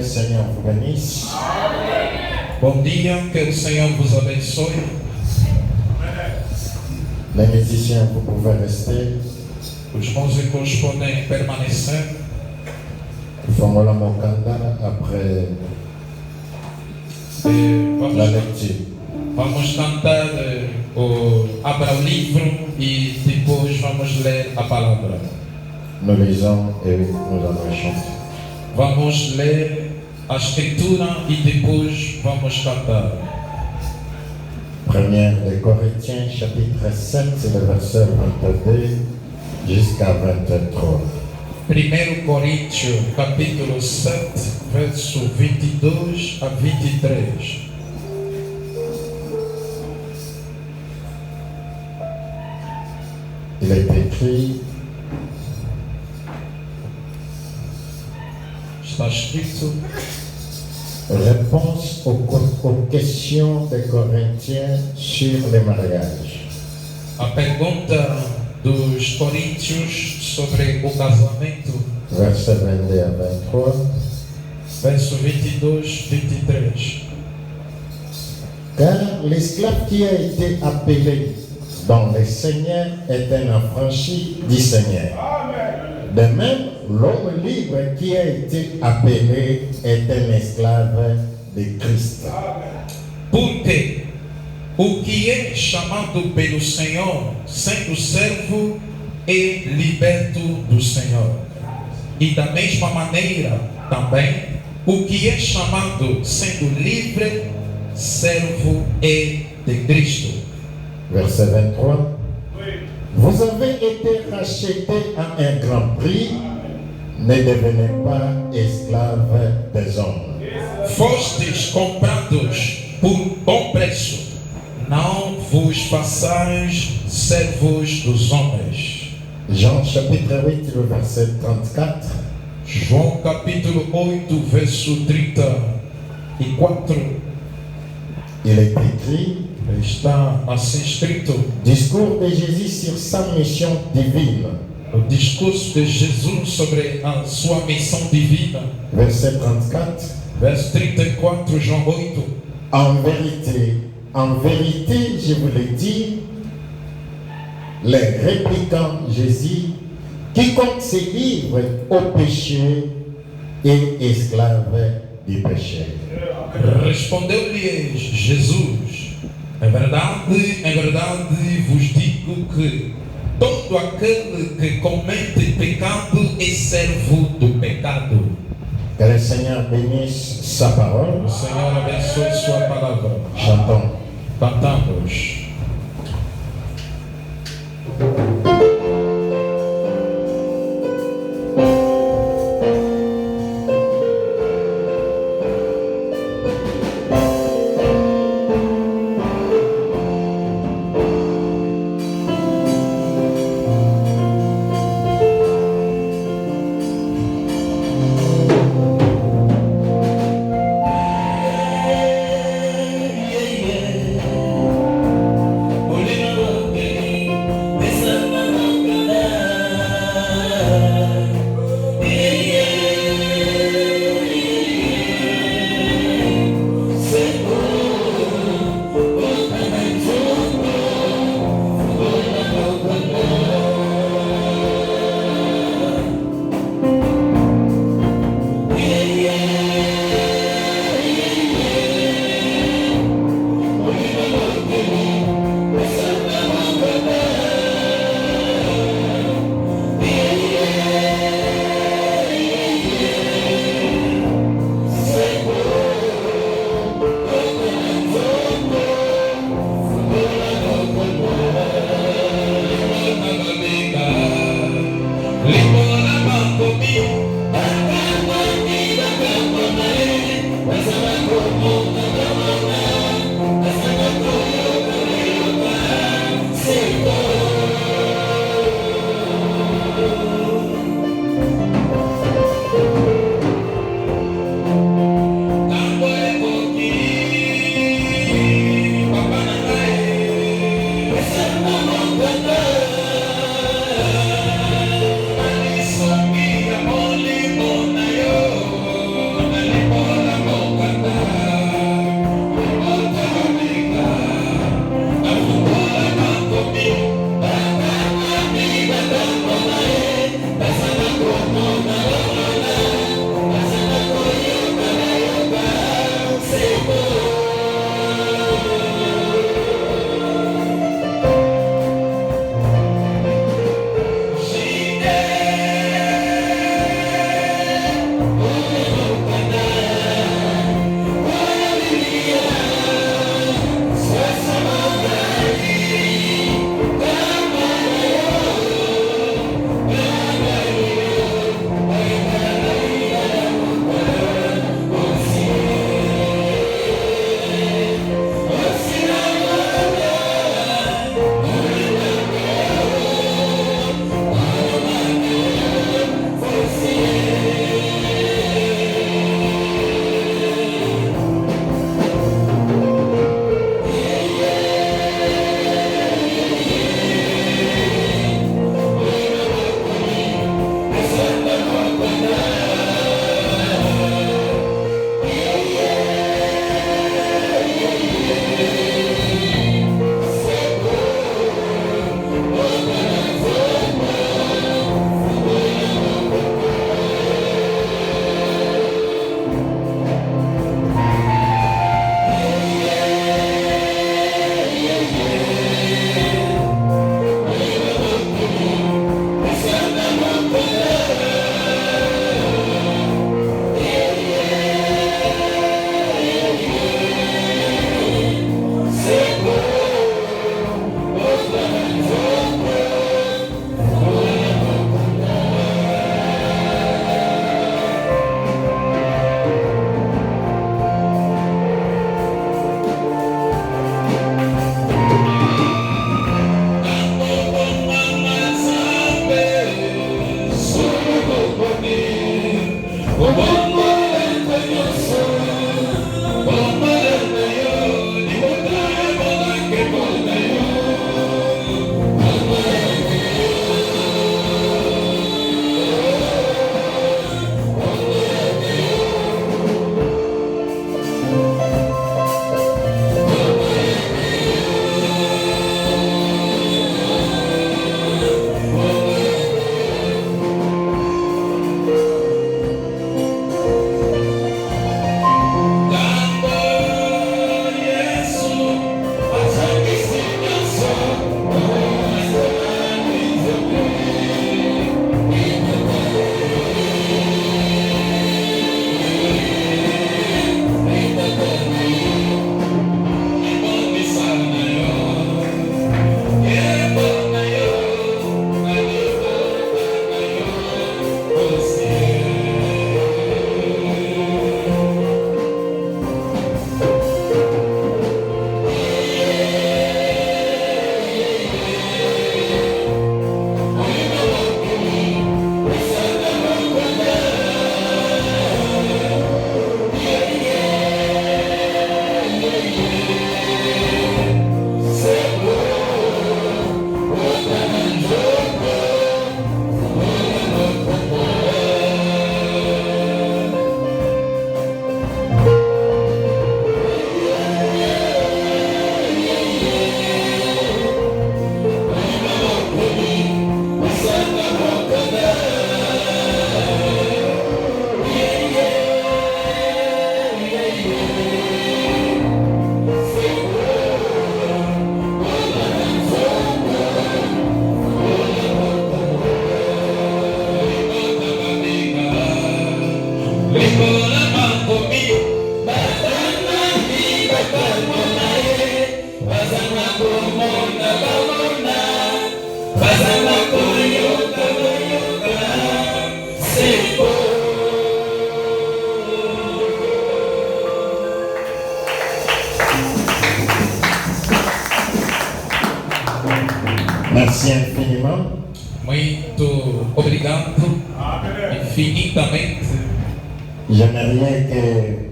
Seigneur vous bénisse. Bom dia, que o Senhor vos abençoe. Les musiciens, vous pouvez rester. Os músicos podem permanecer. Fongola Mokanda après la lecture. Vamos cantar abra o livro e depois vamos ler a palavra. Nous lisons et nous allons chanter. Vamos ler a escritura e depois vamos cantar. 1 Corinthiens chapitre 7, c'est le verset 22 jusqu'à 23. 1 Coríntios capítulo 7, verso 22 a 23. Il est écrit: Está escrito: réponse aux questions des Corinthiens sur les mariages. a pergunta dos coríntios sobre o casamento, Verset 22 à 23. verso 22, 23. Car l'esclave qui a été appelé dans le Seigneur est un affranchi du Seigneur. De même, l'homme libre qui a été appelé est un esclave de Christ. Porque o que é chamado pelo Senhor, sendo servo, é liberto do Senhor. E da mesma maneira, também, o que é chamado, sendo livre, servo é de Cristo. Verset 23. Vous avez été rachetés à un grand prix, ne devenez pas esclaves des hommes. Fostes comprados por bom preço, não vos façais servos dos homens. Jean chapitre 8, le verset 34. João capítulo 8, verso 34. Il est écrit: Está assim escrito: discours de Jésus sur sa mission divine. o discurso de Jesus sobre a sua missão divina. Verset 34. Verso 34, João 8. En vérité, je vous le dis, les répliquant Jésus, quiconque se livre au péché est esclave du péché. Respondeu-lhes Jesus: em verdade vos digo que todo aquele que comete pecado é servo do pecado. Que le Seigneur bénisse sa parole. O Senhor abençoe sua palavra. Chantons. Cantamos. Merci infiniment. Muito obrigado infinitamente. J'aimerais que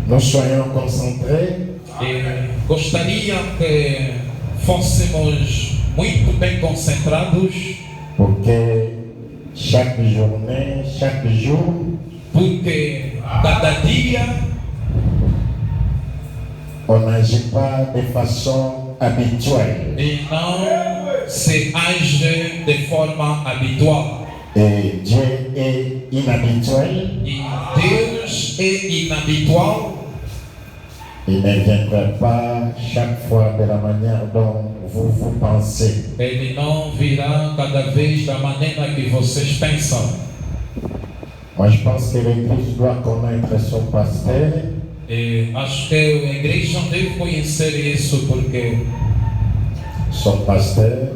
nous soyons concentrés. Gostaria que fôssemos muito bem concentrados, Porque chaque journée, chaque jour, porque cada dia on n'agit pas de façon habituelle. e não se age de forma habitual. Et Dieu est inhabituel. E Deus é inabitual. Il ne viendra pas chaque fois de la manière dont vous pensez. Ele não virá cada vez da maneira que vocês pensam. Moi, je pense que l'Église doit connaître son pasteur. E acho que a igreja deve conhecer isso, porque Son pasteur,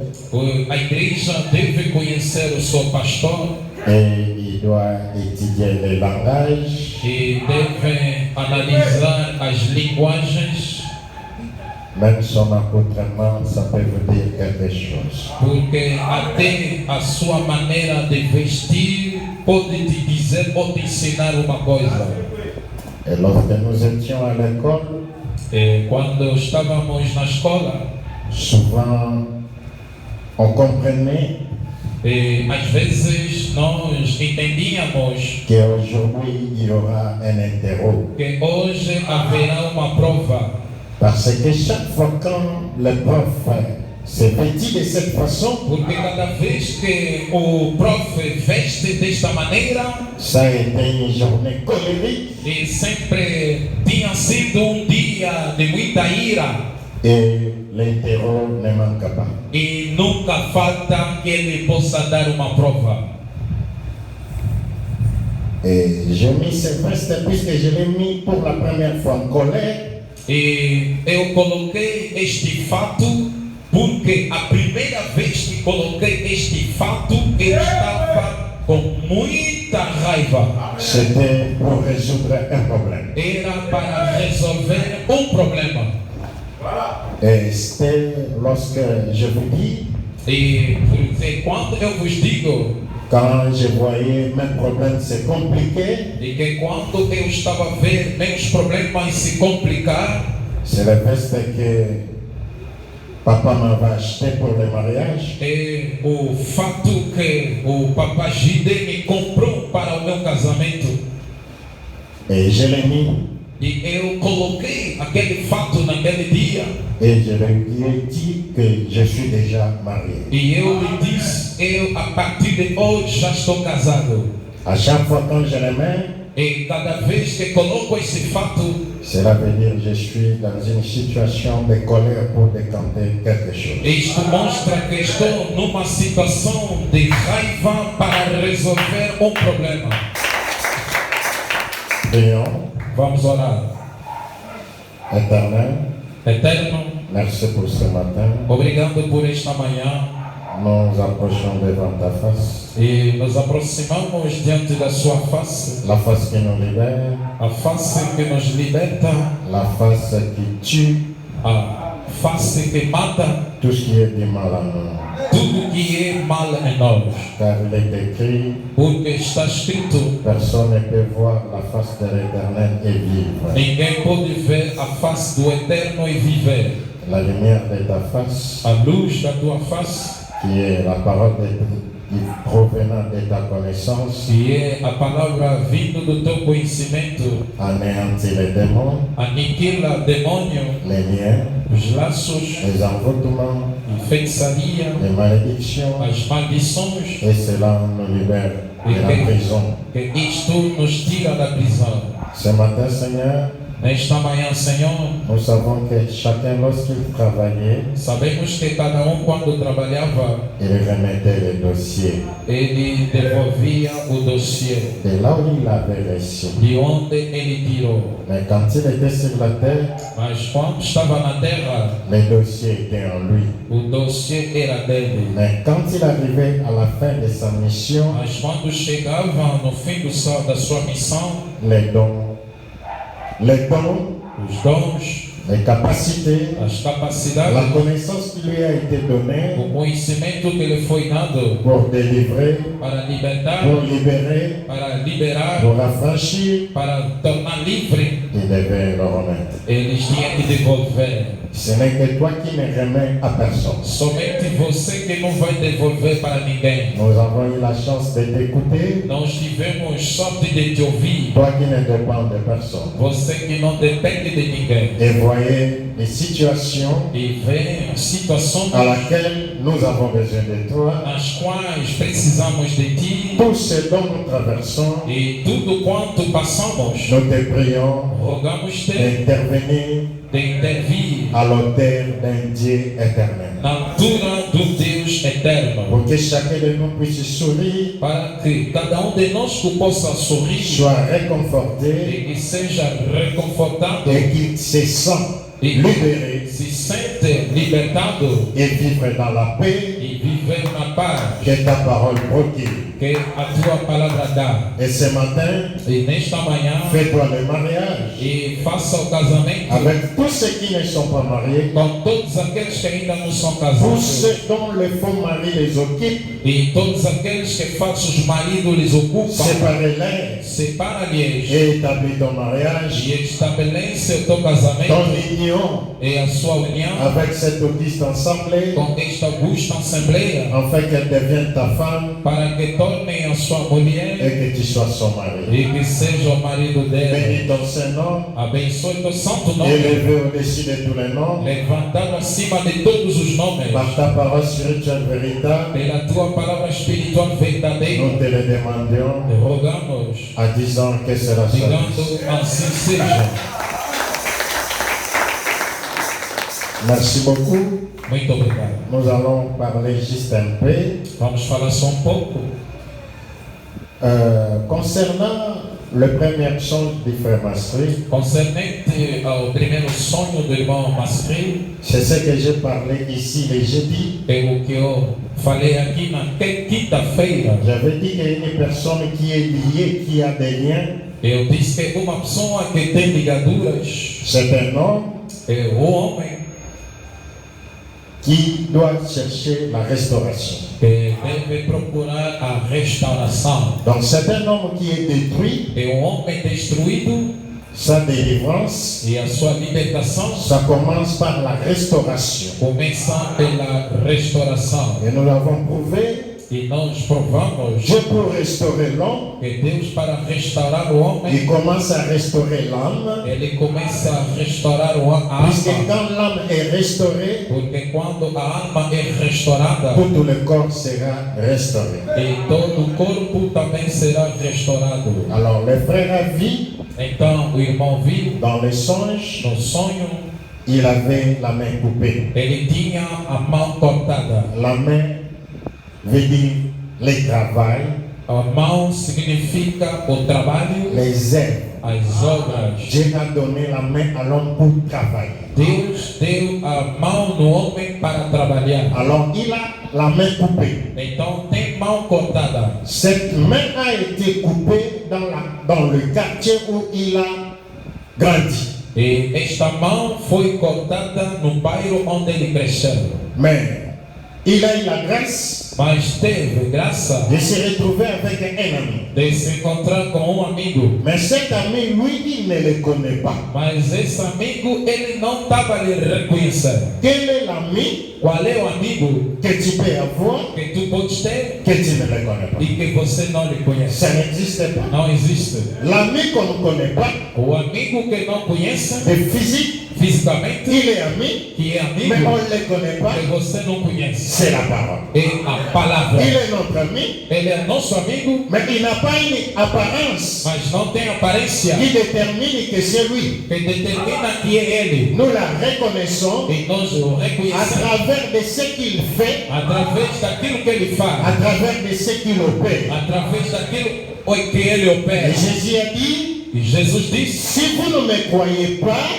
a igreja deve conhecer o seu pastor et il doit étudier les langages, e deve analisar as linguagens, même son accoutrement, ça peut vous dire quelque chose. porque até a sua maneira de vestir pode te dizer ou te ensinar uma coisa. Et lorsque nous étions à l'école, E quando estávamos na escola, souvent on comprenait e às vezes nós entendíamos qu'aujourd'hui il y aura un interro. que hoje haverá uma prova, Parce que chaque fois quand le prof se vêtit de cette façon, porque cada vez que o prof veste desta maneira, ça a été une journée colérique e sempre tinha sido dia de muita ira, et l'interro ne manque pas. e nunca falta que ele possa dar uma prova. Et j'ai mis ce veste puisque je l'ai mis pour la première fois en colère. E eu coloquei este fato porque a primeira vez que coloquei este fato eu estava com muita raiva. C'était pour résoudre un problème. Era para resolver um problema. Et c'était lorsque je vous dis, E porque quando eu vos digo, quand je voyais mes problèmes se compliquer, e que quando eu estava a ver meus problemas se complicar, c'est le veste que Papa m'avait acheté pour le mariage. E o fato que o Papa Gide me comprou para o meu casamento. Et je l'ai mis. E eu coloquei aquele fato naquele dia. Et je lui ai dit que je suis déjà marié. E eu lhe disse, a partir de hoje já estou casado. À chaque fois quand je le mets, E cada vez que coloco esse fato, cela veut dire que je suis dans une situation de colère pour décanter quelque chose. isto mostra que estou numa situação de raiva para resolver um problema. Prions. Vamos orar. Éternel, Eterno, merci pour ce matin. obrigado por esta manhã. Nous approchons devant ta face. E nos aproximamos diante da sua face, La face qui nous libère, a face que nos liberta, la face qui tue a face que mata tout ce qui est du mal en nous. tudo que é mal em nós. Car il est écrit, Porque está escrito, personne ne peut voir la face de l'Éternel et vivre. ninguém pode ver a face do Eterno e viver. La lumière de ta face, A luz da tua face, qui est la parole provenant de ta connaissance, que é a palavra vindo do teu conhecimento, anéantit les démons, aniquila demônio, les liens, os laços, les envoûtements, a feitiçaria, les malédictions, as maldições, et cela nous libère de la prison. que isto nos tira da prisão. Ce matin, Seigneur, Nesta manhã, Senhor, nous savons que chacun, lorsqu'il travaillait, sabemos que cada quando trabalhava, il remettait les dossiers ele devolvia o dossiê de là où il avait reçu. de onde ele tirou. Mais quand il était sur la terre, Mas quando estava na terra, les dossiers étaient en lui. o dossiê era dele. Mais quand il arrivait à la fin de sa mission, Mas quando chegava no fim da sua missão, les dons, os dons, les capacités, as capacidades, la connaissance qui lui a été donnée o conhecimento que lhe foi dado pour délivrer, para libertar, pour libérer, para liberar, pour affranchir, para tornar livre, il devait le remettre. eles tinham que devolver. Ce n'est que toi qui ne remets à personne. Somente você que não vai devolver para ninguém. Nous avons eu la chance de t'écouter, Nós tivemos sorte de te ouvir. toi qui ne dépends de personne. Você que não depende de ninguém. Et voyez les situations E vê situações à laquelle nous avons besoin de toi. nas quais precisamos de ti. Tout ce dont nous traversons, E tudo quanto passamos, nous te prions rogamos-te d'intervenir de intervir à l'auteur d'un Dieu éternel. na altura do Deus eterno. Pour que chacun de nous puisse sourire, Para que cada de nós que possa sorrir soit réconforté e que seja reconfortado et qu'il se sent libéré se sente libertado et vivre dans la paix e viver na paz que ta parole procure. que a tua palavra dá. Et ce matin, E nesta manhã, fais-toi le mariage e faça o casamento avec tous ceux qui ne sont pas mariés, com todos aqueles que ainda não são tous casados ceux dont le faux mari les occupe, e todos aqueles que falsos maridos lhes ocupam. séparez-les Separa-lhes et établis ton mariage, e estabelece o teu ton casamento union e a sua união avec cette auguste assemblée, com esta augusta assembleia afin qu'elle devienne ta femme para que tornem a sua mulher et que tu sois son mari. e que seja o marido dela. Bénis ton Saint-Nom, Abençoe teu santo nome, élevé au-dessus de tous les noms, levantado acima de todos os nomes, par ta parole spirituelle véritable, pela tua palavra espiritual verdadeira. nous te le demandions, Rogamos, en disant que cela soit. digando assim seja. Merci beaucoup. Muito obrigado. Nous allons parler juste un peu Vamos falar só pouco concernant le premier songe du frère Masri. concernente ao primeiro sonho do irmão Masri. C'est ce que j'ai parlé ici le jeudi. É o que eu falei aqui na quinta-feira. J'avais dit qu'il y a une personne qui est liée, qui a des liens. Eu disse que uma pessoa que tem ligaduras C'est un homme é o homem qui doit chercher la restauration. que deve procurar a restauração. Donc c'est un homme qui est détruit É um homem destruído Sa délivrance, e a sua libertação ça commence par la restauration. começa pela restauração. Et nous l'avons prouvé. E nós provamos Dieu pour restaurer l'homme, que Deus, para restaurar o homem, il commence à restaurer l'âme. ele começa a restaurar a Puisque alma. quand l'âme est restaurée, Porque quando a alma é restaurada, tout le corps sera restauré. e todo o corpo também será restaurado. Alors le frère a vu Então o irmão viu dans les songes, no sonho, il avait la main coupée. ele tinha a mão cortada. La main veut dire le travail, A mão significa o trabalho, les œuvres. as obras. Dieu a donné la main à l'homme pour travailler. Deus deu a mão no homem para trabalhar. Alors il a la main coupée. Então tem mão cortada. Cette main a été coupée dans le quartier où il a grandi. E esta mão foi cortada no bairro onde ele cresceu. Mais il a eu la grâce Mas teve graça de se retrouver avec un ami. de se encontrar com amigo. Mais cet ami, lui, il ne le connaît pas. Mas esse amigo, ele não estava lhe reconhecendo. Quel est l'ami Qual é o amigo que tu peux avoir que tu podes ter que tu ne le connais pas? e que você não lhe conhece? Ça n'existe pas. Não existe. L'ami qu'on ne connaît pas, O amigo que não conhece de physique, fisicamente, il est ami, que é mais on amigo, ne le connaît pas. que você não conhece. C'est la parole. É a palavra. Il est notre ami, Ele é nosso amigo, mais il n'a pas une apparence mas não tem aparência qui détermine que c'est lui. que determina que é ele. Nous la reconnaissons E nós o à reconhecemos travers de ce qu'il fait, através daquilo que ele à faz, travers de ce qu'il opère. através daquilo que ele Et opera. Jésus a dit, E Jesus disse: si vous ne me croyez pas,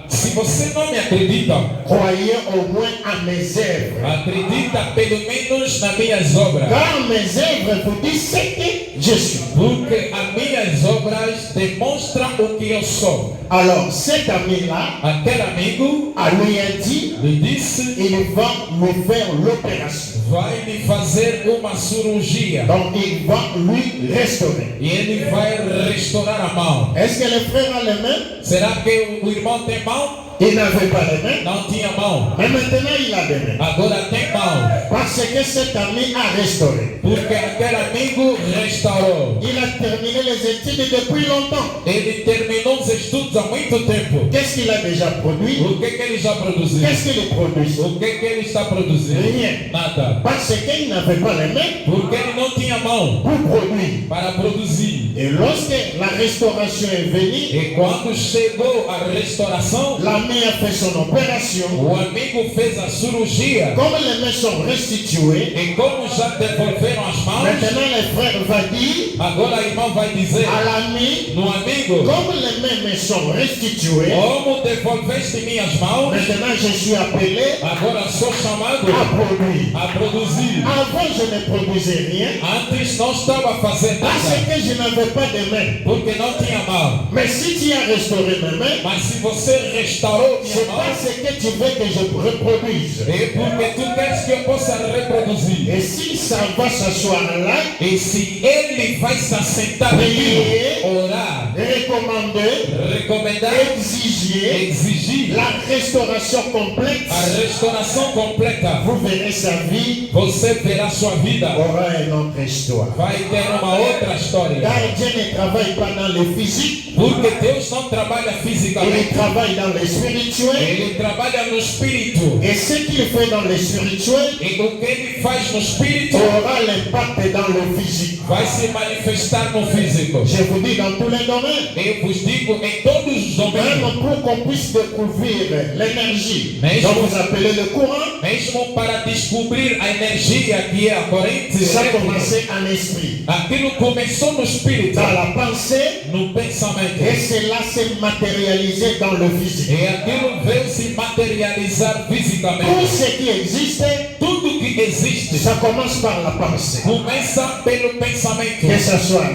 se você não me acredita, croyez au moins à mes œuvres. acredita pelo menos nas minhas obras. Car mes œuvres vous disent ce que je suis. Porque as minhas obras demonstram o que eu sou. Alors cet ami-là, Aquele amigo à lui a dit, lhe disse: il va me faire l'opération. vai me fazer uma cirurgia. Donc il va lui restaurer. E ele vai restaurar a mão. Est-ce que le frère a les mains? Será que o irmão tem mão? Il n'avait pas les mains. Não tinha mão. Mais maintenant il a des mains. Agora tem mão. Parce que cet ami a restauré. Porque aquele amigo restaurou. Il a terminé les études depuis longtemps. Ele terminou os estudos há muito tempo. Qu'est-ce qu'il a déjà produit? O que ele já produziu? Qu'est-ce qu'il produit? O que ele está produzindo? Rien. Nada. Parce qu'il n'avait pas les mains Porque ele não tinha mão pour produire. para produzir. Et lorsque la restauration est venue, E quando chegou a restauração, l'ami a fait son opération. o amigo fez a cirurgia. Comme les mains sont restituées, E como já devolveram as mãos, maintenant le frère va dire agora o irmão vai dizer à l'ami, no amigo: comme les mains me sont restituées, como devolveste minhas mãos, maintenant je suis appelé agora sou chamado à produire. a produzir. Avant je ne produisais rien Antes não estava fazendo parce nada, que je n'avais pas de mains. porque não tinha mão. Mais si tu as restauré mes mains, Mas se você restaurou minha c'est mão, parce que tu veux que je reproduise. é porque tu queres que eu possa reproduzir. Et si ça va s'asseoir là, E se ele vai se assentar aqui, orar, recommander, recomendar, exiger exigir la restauration complète, a restauração completa, vous verrez sa vie você verá sua vida. aura une autre histoire. Vai ter uma outra história. Car Dieu ne travaille pas dans le physique, Porque Deus não trabalha il fisicamente, travaille dans le spirituel. ele trabalha no espírito. Et ce qu'il fait dans le spirituel E o que ele faz no espírito aura l'impact dans le physique. vai se manifestar no físico. Je vous dis dans tous les domaines. Eu vos digo em todos os domínios, Même pour qu'on puisse découvrir l'énergie Mais dont je- vous appelez le courant, mesmo para descobrir a energia que é a corrente ça a elétrica. commencé en esprit, Aquilo começou no espírito, dans la pensée, no pensamento. et cela s'est matérialisé dans le physique. E aquilo veio se materializar Tout fisicamente. ce qui existe, Tudo que existe ça commence par la pensée. começa pelo pensamento. Que ce soit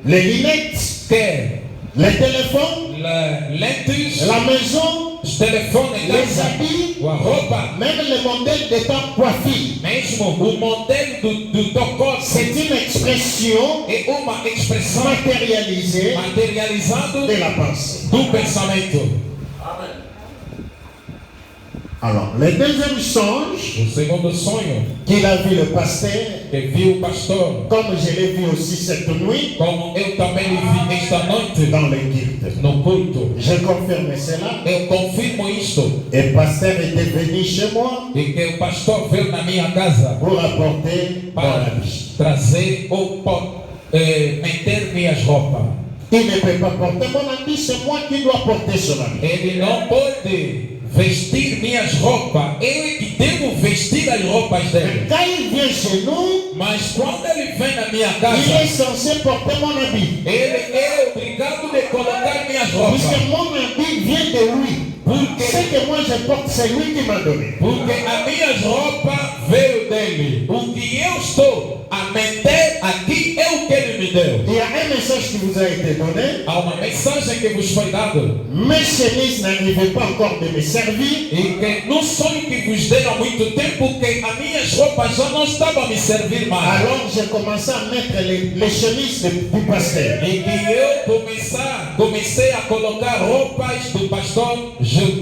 les lunettes, Quer les téléphones, lentes, la maison, telefone em les casa, habits, a roupa, même le modèle de ta coiffure. mesmo o modelo do teu corpo C'est une expression é uma expressão matérialisée materializada de la pensée. do pensamento. Alors, le deuxième songe O segundo sonho qu'il a vu le pasteur, que viu o pastor, comme je l'ai vu aussi cette nuit como eu também vi esta noite dans le culte. no culto, Je confirme cela. eu confirmo isto, Et le pasteur était venu chez moi e que o pastor veio na minha casa pour apporter mon para habit. trazer ou meter minhas roupas. Il ne peut pas porter mon habit, c'est moi qui dois porter son habit. Ele não pode vestir minhas roupas, eu é que devo vestir as roupas dele. Quand il vient chez nous, Mas quando ele vem na minha il casa, est censé porter mon habit. ele é obrigado a colocar minhas roupas. Puisque mon habit vient de lui. Ce que moi je porte, c'est lui qui m'a donné. Porque as minhas roupas veio dele. O que eu estou a meter aqui é o que ele me deu. Il y a un message qui vous a été donné. Há uma mensagem que vos foi dado. Mes chemises n'arrivaient pas encore de me servir. E que no sonho que vos dei há muito tempo, que as minhas roupas já não estavam a me servir mais. Alors j'ai commencé à mettre les chemises du pasteur. E que eu comecei a colocar roupas do pastor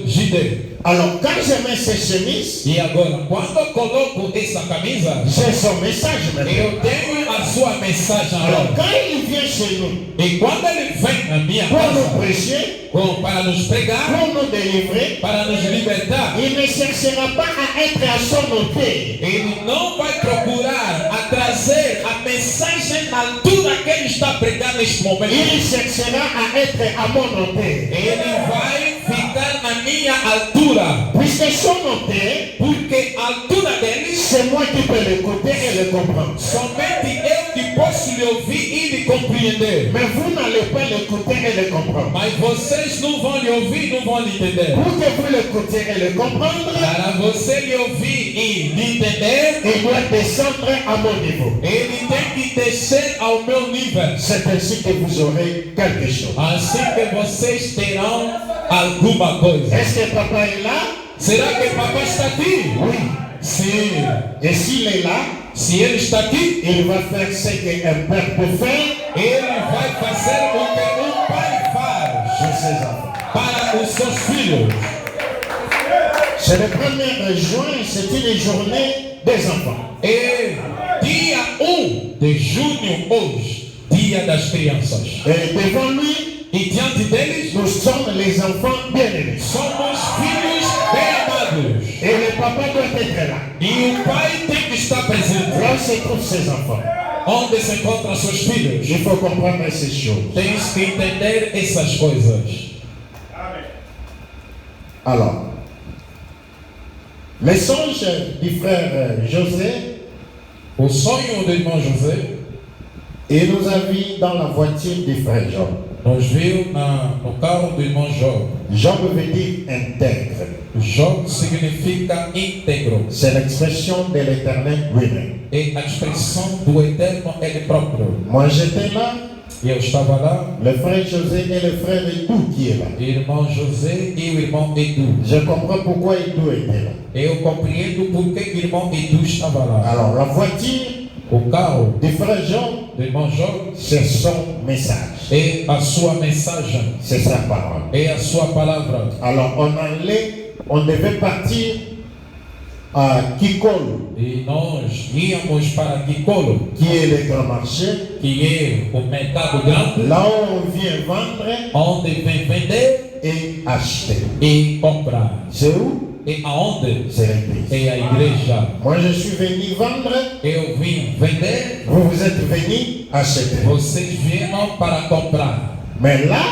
Gide. Alors quand je mets ces chemises, E agora, quando eu coloco essa camisa, j'ai son message maintenant. eu tenho a sua mensagem Alors agora. quand il vient chez nous E quando ele vem na minha pour nous casa, prêcher, para nos pregar, pour nous délivrer, para nos libertar, il ne cherchera pas à être à son hôtel. ele não vai procurar a trazer a mensagem na altura que ele está pregando neste momento. Il cherchera à être à mon hôtel. Ele vai ficar na minha altura, Puisque son hôtel, porque a altura dele, c'est moi qui peux l'écouter et le comprendre. somente eu que posso lhe ouvir e lhe compreender. Mais vous n'allez pas l'écouter et le comprendre. Mas vocês não vão lhe ouvir, não vão lhe entender. Pour que vous l'écoutiez et le comprendre, Para você lhe ouvir e lhe entender, il doit descendre à mon niveau. ele tem que descer ao meu nível. C'est ainsi que vous aurez quelque chose. Assim que vocês terão alguma coisa. Est-ce que papa est là? Será que papai está aqui? Oui. Sim. Et s'il est là, Se ele está aqui, il va faire ce qu'un père peut faire ele vai fazer o que pai faz pour ses enfants. para os seus filhos. C'est le 1er juin, c'est une journée des enfants. É dia 1 de junho hoje, dia das crianças. Et devant lui, E diante deles, nous sommes les enfants bien-aimés. somos filhos bem amados. Et le papa doit être là. E o pai tem que estar presente. Là se trouvent ses enfants. Onde se encontram seus filhos? Il faut comprendre ces choses. Tens que entender essas coisas. Alors, les songes du frère José, O sonho do irmão José, il nous a vu dans la voiture du frère Job. nos viu no carro do irmão Job. Job veut dire intègre. Job significa íntegro. C'est l'expression de l'éternel lui-même. É a expressão do eterno ele próprio. Moi j'étais là, E eu estava lá, le frère José et le frère Edou qui est là. irmão José e o irmão Edu. Je comprends pourquoi Edou était là. Eu compreendo por que o irmão Edu estava lá. Alors la voiture O carro du frère Job, do irmão Job c'est son message, é a sua mensagem, c'est sa parole. é a sua palavra. Alors on devait partir à Kikolo, E nós íamos para Kikolo, qui est le grand marché, que é o mercado grande, là où on vient vendre onde vem vender et acheter. e comprar. C'est où? E aonde? C'est l'église. É a igreja. Moi je suis venu vendre, Eu vim vender, vous êtes venu acheter. vocês vieram para comprar. Mais là,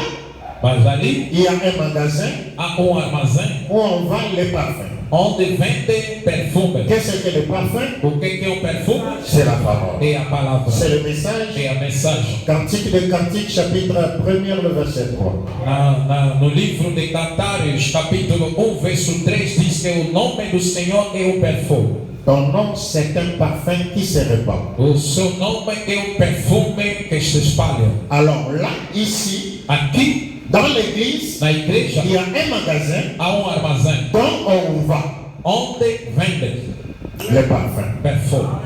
Mas ali il y a un magasin há armazém où on vend les parfums. onde vende perfume. Qu'est-ce que le parfum? O que é o perfume? C'est la parole. É a palavra. C'est le message. É a mensagem. Cantique de Cantique, chapitre 1er, le verset 3. No livro de Cantares, capítulo 1, verso 3, diz que o nome do Senhor é o perfume. Ton nom, c'est un parfum qui se répand. O seu nome é o perfume que se espalha. Alors là, ici, Aqui, Dans l'église, Na igreja il y a un magasin há armazém dont on va onde vende les parfums. perfume.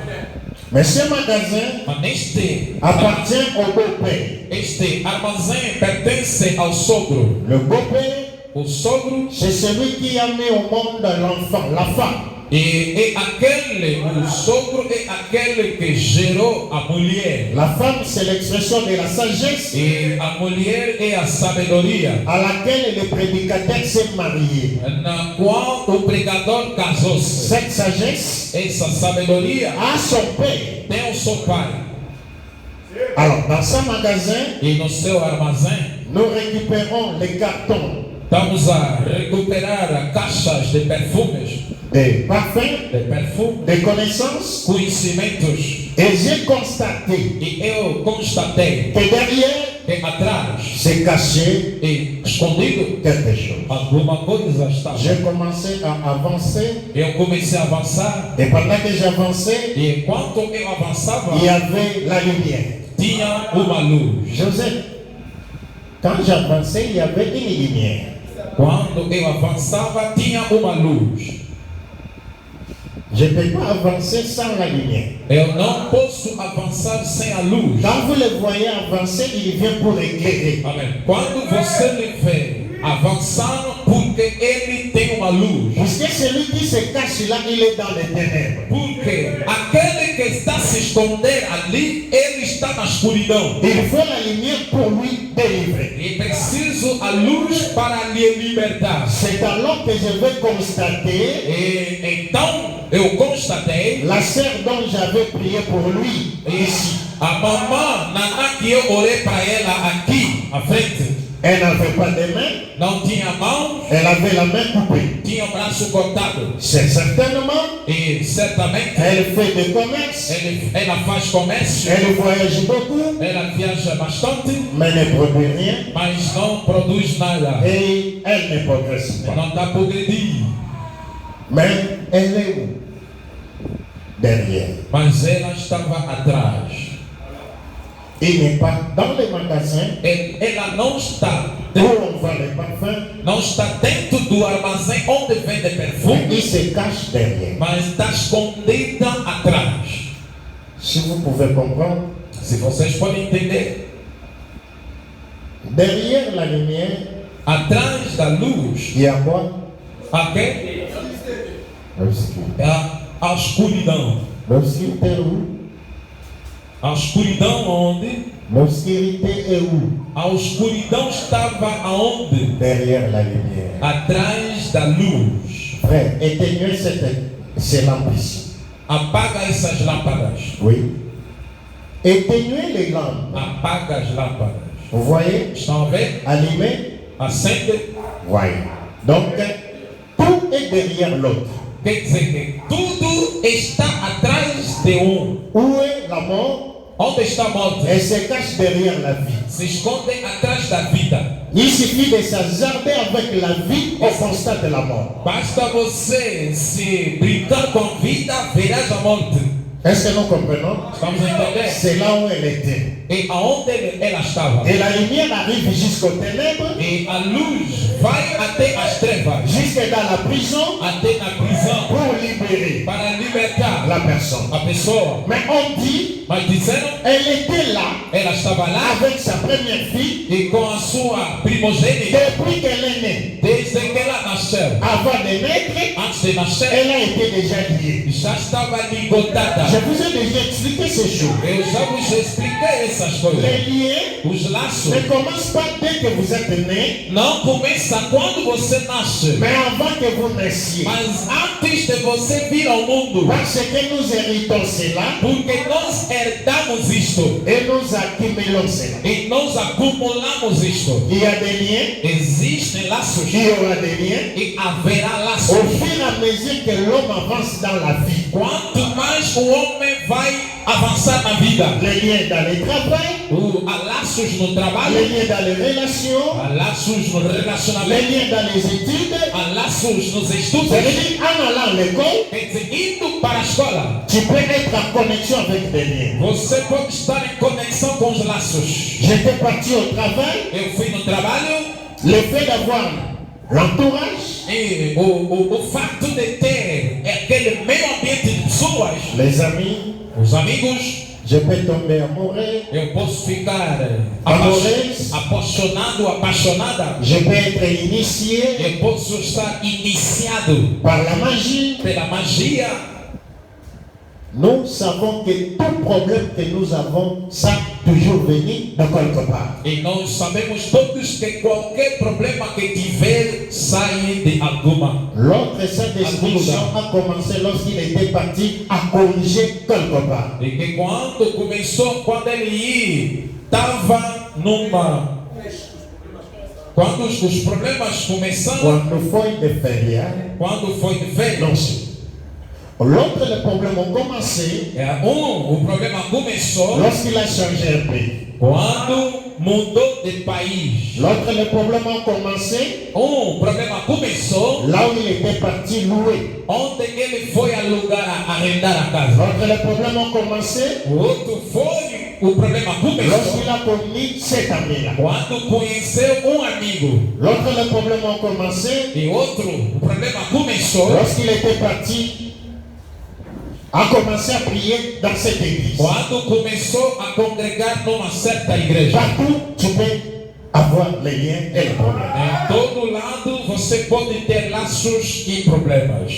Mais ce magasin Mas neste appartient au beau-père. este armazém pertence ao sogro. Le beau-père, O sogro c'est celui qui a mis au monde l'enfant, la femme. é aquele, o sogro é aquele que gerou a mulher. La femme, c'est l'expression de la sagesse E a mulher é a sabedoria, à laquelle le prédicateur s'est marié. na qual o pregador casou-se. Cette sagesse Essa sabedoria a son père. tem o seu pai. Alors, dans ce magasin, E no seu armazém, nous récupérons les cartons estamos a recuperar caixas de perfumes, des parfums, des connaissances. conhecimentos. Et j'ai constaté E eu constatei que derrière, que atrás c'est caché e escondido quelque chose. alguma coisa estava. J'ai commencé à avancer Eu comecei a avançar et pendant que j'avançais, e enquanto eu avançava, il y avait la lumière. tinha uma luz. Joseph, quand j'avançais, il y avait une lumière. Quando eu avançava, tinha uma luz. Je ne peux pas avancer sans la lumière. Eu não posso avançar sem a luz. Quand vous le voyez avancer, il vient pour éclairer. Amém. Quando você lhe vê avançando, porque ele tem uma luz. Puisque celui qui se cache là, il est dans les ténèbres. Porque aquele que está se esconder ali, ele está na escuridão. Il faut la lumière pour lui délivrer. E preciso a luz para lhe libertar. C'est alors que je vais constater E então eu constatei la sœur dont j'avais prié pour lui ici. a mamã Naná que eu orei para ela aqui à frente. Elle n'avait pas de main, Não tinha mão, elle avait la main coupée. tinha o braço cortado. C'est certainement, E certamente elle fait des commerces, ela faz comércio, elle voyage beaucoup, ela viaja bastante, mais ne produit rien mas não produz nada. et elle ne progresse pas. Não está a progredir. Mais elle est où? Derrière. Mas ela estava atrás. Il n'est pas dans les magasins Ela não está où on vend les parfums, não está dentro do armazém onde vende mais perfume, il se cache derrière. mas está escondida atrás. Si vous pouvez comprendre, Se vocês podem entender, derrière la lumière, atrás da luz, il y a quoi? aqui L'obscurité. é a escuridão. L'obscurité est où? A escuridão onde? L'obscurité est où? A escuridão estava aonde? Derrière la lumière. Atrás da luz. Frère, éteignez ces lampes ici. Apaga essas lâmpadas. Oui. Éteignez les lampes. Apaga as lâmpadas. Vous voyez? Estão a ver? Allumez. Acende. Voyez. Donc, tout est derrière l'autre. Quer dizer que tudo está atrás de um. Où est la mort? Onde está a morte? Elle se cache derrière la vie. Se esconde atrás da vida. Il suffit de s'hasarder avec la vie au constat de la mort. Basta você se brincar com a vida, verás a morte. Est-ce que nous comprenons? Estamos a entender? C'est là où elle était. E aonde ela estava? Et la lumière arrive jusqu'aux ténèbres, E a luz vai até as trevas, jusque dans la prison, até na prisão, pour libérer para libertar la personne. a pessoa. Mais on dit, Mas disseram, elle était là ela estava lá avec sa première fille e com a sua primogênita, depuis qu'elle est née. desde que ela nasceu. Avant de naître, Antes de nascer, elle a été déjà liée. já estava ligotada. Je vous ai déjà expliqué ces choses. Eu já vos expliquei essas coisas. Les liens Os laços ne commencent pas dès que vous êtes né, não começam quando você nasce, mais avant que vous naissiez. mas antes de você vir ao mundo. Parce que nous héritons cela Porque nós herdamos isto et nous accumulons cela. e nós acumulamos isto. Il y a des liens, Existem laços il y aura des liens. e haverá Au laços. fur et à mesure que l'homme avance dans la vie, Quanto mais o homem vai avançar na vida, les liens dans le travail, há laços no trabalho, les liens dans les relations, há laços no les relacionamento, liens dans les études, há laços nos ça estudos. veut dire en allant à l'école, Quer dizer, indo para a escola, tu peux être en connexion avec des liens. você pode estar em conexão com os laços. J'étais parti au travail, Eu fui no trabalho, Le fait d'avoir l'entourage, E o fato de ter aquele meio ambiente de pessoas, les amis, os amigos, je peux tomber amoureux, eu posso ficar Amores. apaixonado, apaixonada. je peux être initié Eu posso estar iniciado par la magie. pela magia. Nous savons que tout problème que nous avons, ça a toujours venu de quelque part. E nós sabemos todos que qualquer problema que tiver sai de alguma. L'autre, sa destruction a commencé lorsqu'il était parti à corriger quelque part. E que quando ele estava numa. Quando os problemas começaram, Quando foi de férias, quando foi de férias, non c'est. L'autre, les problèmes ont commencé o problema começou lorsqu'il a changé un pays. quando mudou de país. L'autre, les problèmes ont commencé O problema começou là où il était parti louer. onde ele foi arrendar a casa. L'autre, les problèmes ont commencé O problema começou lorsqu'il a connu cet ami-là. quando conheceu amigo. L'autre, les problèmes ont commencé E o problema começou lorsqu'il était parti a commencé à prier dans cette église. quando começou a congregar numa certa igreja. Partout, tu peux avoir les liens et les problèmes. Em todo lado você pode ter laços e problemas.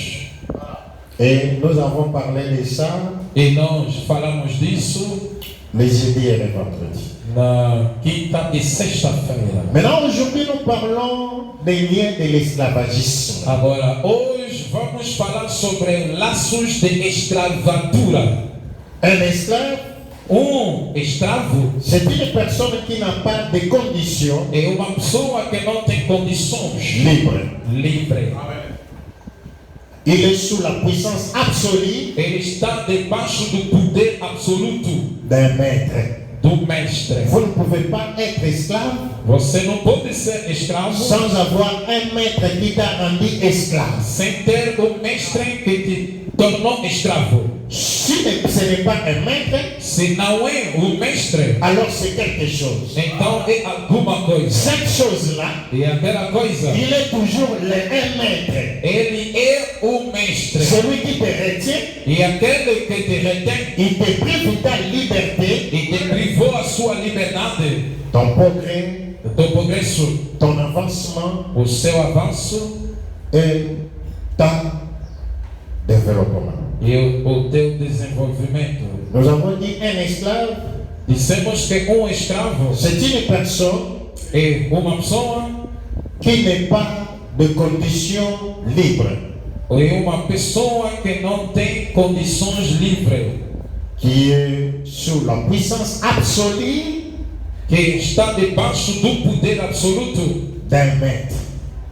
Et nous avons parlé de ça E nós falamos disso les jeudis et les vendredis. na quinta e sexta-feira. Maintenant, aujourd'hui, nous parlons des liens de l'esclavagisme. Agora, hoje vamos falar sobre laços de escravatura. Un esclave, Escravo c'est une personne qui n'a pas de conditions é uma pessoa que não tem condições libres. livres. Il est sous la puissance absolue Ele está debaixo do poder absoluto d'un maître. do mestre. Vous ne pouvez pas être esclave Você não pode ser escravo sans avoir un maître qui t'a rendu esclave. sem ter o mestre que te tornou escravo. Si ce n'est pas un maître, Se não é o mestre, alors c'est quelque chose. então é alguma coisa. Cette chose-là, E aquela coisa, il est toujours un maître. ele é o mestre. Celui qui te retient, E aquele que te retém il te prive de ta liberté, e te privou a sua liberdade, ton progrès, o teu progresso, ton avancement o seu avanço et ton développement. e o teu desenvolvimento. Nous avons dit un esclave, Dissemos que escravo c'est une personne é uma pessoa, qui n'est pas de conditions libres, é uma pessoa que não tem condições livres, qui est sous la puissance absolue que está debaixo do poder absoluto d'un maître.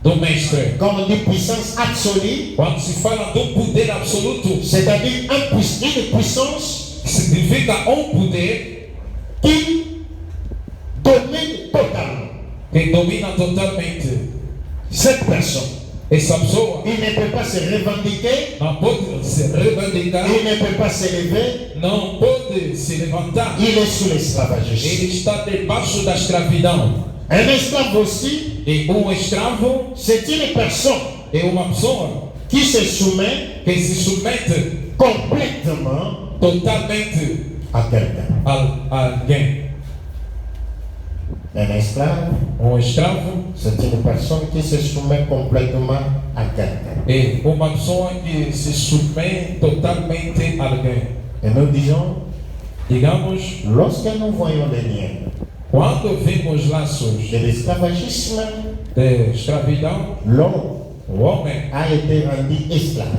do mestre. Quand on dit puissance absolue, Quando se fala do poder absoluto, c'est-à-dire une puissance significa poder qui domine totalement que domina totalmente. cette personne. Essa pessoa Il ne peut pas se revendiquer, não pode se reivindicar, il ne peut pas se lever, não pode se levantar. il est sous l'esclavagisme. Ele está debaixo da escravidão. Un esclave aussi, E escravo c'est une personne é uma pessoa qui se soumet que se submete complètement totalmente à quelqu'un. a alguém. Un esclave, Escravo c'est une personne qui se soumet complètement à quelqu'un. é uma pessoa que se submete totalmente a alguém. Et nous disons, Digamos, lorsque nous voyons les liens quando vimos laços de l'esclavagisme, de escravidão, l'homme o homem a été rendu esclave.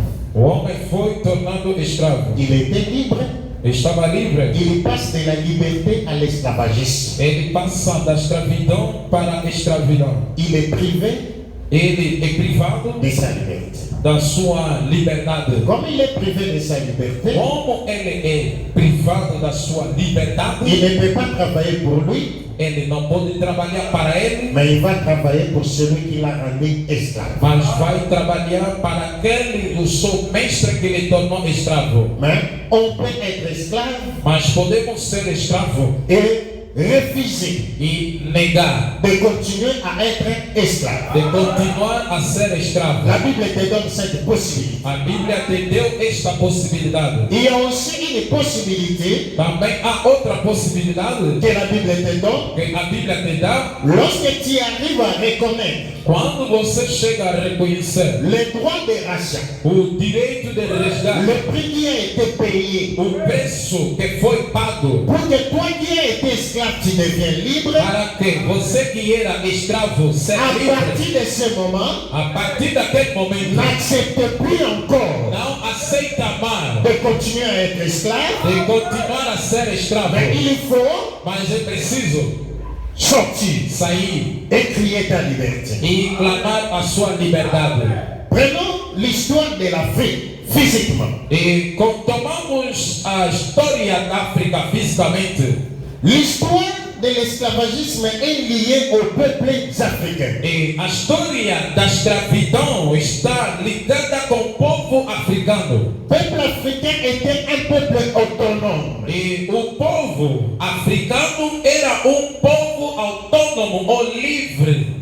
foi tornado escravo. Il était libre, Estava livre. il passe de la liberté à l'esclavagisme. Ele passa da escravidão para a escravidão. Il est privé Ele é privado de sa liberté. da sua liberdade. Comme il est privé de sa liberté, Como ele é privado da sua liberdade, il ne peut pas travailler pour lui, ele não pode trabalhar para ele, mais il va travailler pour celui qui l'a rendu esclave. mas vai trabalhar para aquele, o seu mestre que lhe tornou escravo. Mais on peut être esclave Mas podemos ser escravo et refuser e negar de continuer à être esclave. de continuar a ser escravo. La Bible te donne cette possibilité. A Bíblia te deu esta possibilidade. Il y a aussi une possibilité Também há outra possibilidade que la Bible te donne que a Bíblia te dá lorsque tu arrives à reconnaître quando você chega a reconhecer le droit de rachat, o direito de resgate, le prix qui a été payé o preço que foi pago pour que toi qui as été esclave, tu deviens libre. para que você que era escravo seja À livre. partir de ce moment, A partir daquele momento, n'accepte plus encore não aceita mais de continuer à être esclave, de continuar a ser escravo. mais il faut Mas é preciso sortir sair et crier ta liberté. e clamar a sua liberdade. Prenons l'histoire de l'Afrique physiquement. E tomamos a história da África fisicamente. L'histoire de l'esclavagisme est liée aux peuples africains. E a história da escravidão está ligada com o povo africano. Le peuple africain était un peuple autonome. E o povo africano era povo autônomo ou livre.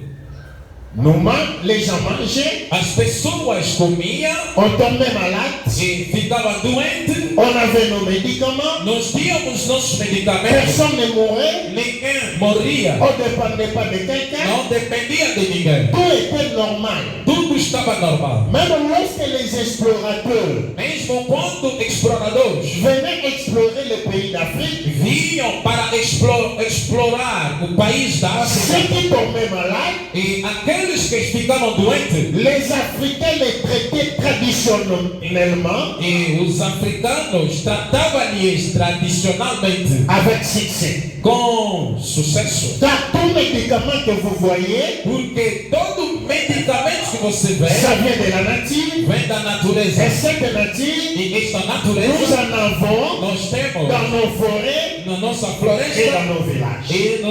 Les gens mangeaient, As pessoas comiam on tombait malade, e ficavam doentes. on avait nos médicaments, Nós tínhamos nossos medicamentos. personne ne mourait, Ninguém morria. on ne dépendait pas de quelqu'un, Não dependia de ninguém. tout était normal. Tudo estava normal. Même lorsque les explorateurs Mesmo quando exploradores venaient explorer le pays d'Afrique, vinham para explorar o país da ceux África qui tombaient malades, e aqueles que ficavam doentes les Africains les traitaient traditionnellement e os africanos tratavam-lhes tradicionalmente avec succès. com sucesso. Car tout médicament que vous voyez, Porque todo medicamento que você vê ça vient de la nature. vem da natureza. Et cette nature, E esta nous natureza en avons nós temos dans nos forêts na nossa et floresta dans nos villages. e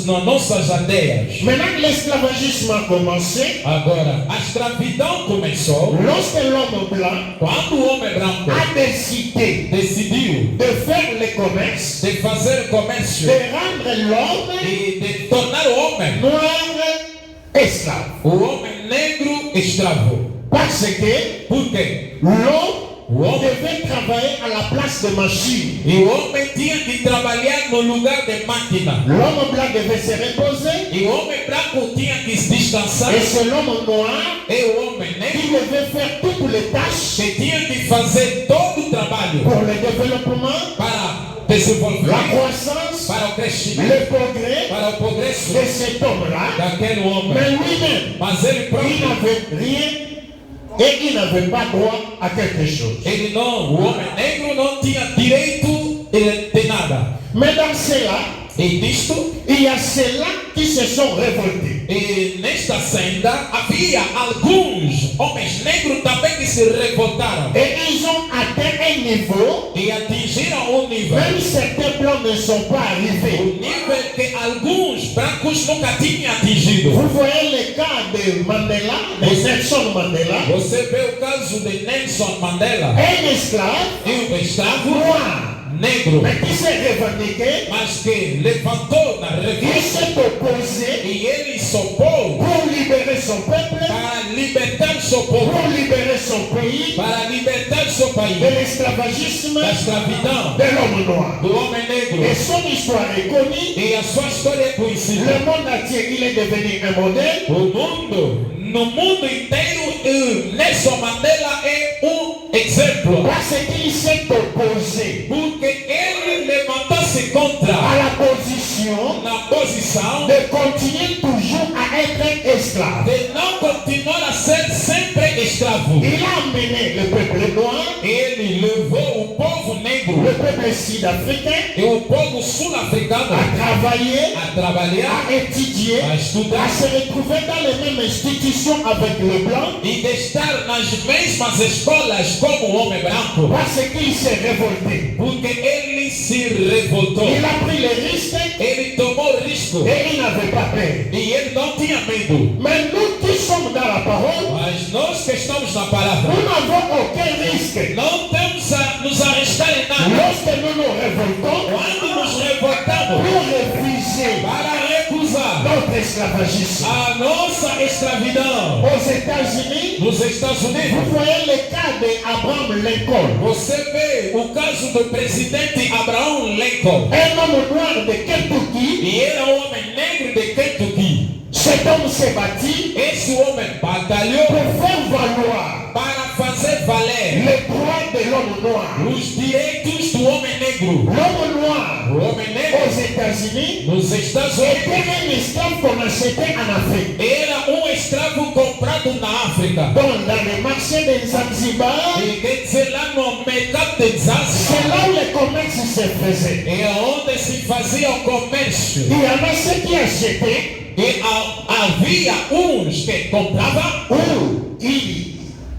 nas nossas aldeias. Maintenant, l'esclavagisme a commencé Agora, a escravidão começou lorsque l'homme blanc quando o homem branco a décidé decidiu de faire le commerce, de fazer de comércio rendre l'homme e de tornar o homem esclave. o homem negro escravo. Parce que Porque l'homme devait travailler à la place de machine. e o homem tinha que trabalhar no lugar de máquina. L'homme blanc devait se reposer. E o homem branco tinha que se descansar. Et c'est l'homme noir E o homem qui negro devait faire toutes les tâches que tinha que fazer todo o trabalho pour le développement, para desenvolver, la croissance, para o crescimento, le progrès para o progresso de cet homme-là. daquele homem. Mais lui-même, Mas ele il próprio, n'avait rien et il n'avait pas droit à quelque chose. ele não, o homem negro não tinha direito de nada. Mais dans cela, E disto, il y a ceux-là qui se sont révoltés. e nesta senda havia alguns homens negros também que se revoltaram Et ils ont atteint un niveau, e atingiram nível. même certains blancs ne sont pas O arrivés. nível que alguns brancos nunca tinham atingido. Vous voyez le cas de Mandela, de Nelson Mandela, Você vê o caso de Nelson Mandela, un esclave e um escravo noir, negro, mais qui s'est revendiqué, mas que levantou na il revolta s'est opposé e ele sopou pour libérer son peuple, para libertar seu povo, pour libérer son pays para libertar seu de país l'esclavagisme da escravidão de l'homme noir. do homem negro. Et son histoire est connue. E a sua história é conhecida. Le monde entier, il est devenu un modèle. No mundo inteiro, Nelson Mandela é exemplo. Parce qu'il s'est opposé Porque ele levantou-se contra à la position na posição de continuer toujours à être esclave. de não continuar a ser sempre escravo. Il a amené le peuple noir, Ele levou o povo le negro peuple sud-africain e o povo sul-africano à travailler, a trabalhar, à étudier, a estudar à se retrouver dans les mêmes institutions avec le blanc, e de estar nas mesmas escolas como o homem branco. parce qu'il s'est révolté. Porque ele se revoltou. Il a pris les risques Ele tomou risco et il n'avait pas peur. e ele não tinha medo. Mais nous qui sommes dans la parole, Mas nós que estamos na palavra nous n'avons aucun risque. não temos a nos arriscar em nada. Lorsque nous nous révoltons, Quando nos revoltamos, plus esclavagisme. a nossa escravidão. Aux États-Unis, Nos Estados vous Unidos, voyez le cas d'Abraham Lincoln. você vê o caso do presidente Abraham Lincoln. Un homme noir de Kentucky, E ele é um homem negro de Kentucky. cet homme s'est battu Esse homem batalhou pour faire valoir para fazer valer les droits de l'homme noir. os direitos do homem negro. L'homme noir O homem negro aux États-Unis nos Estados était Unidos un esclave qu'on achetait en Afrique. era um escravo comprado na África. Donc, dans les marchés de Zanzibar, E quer dizer, lá no mercado de Zanzibar, c'est là où le commerce se faisait. é onde se fazia o comércio. Il y en a ceux qui achetaient E havia uns que compravam ou ils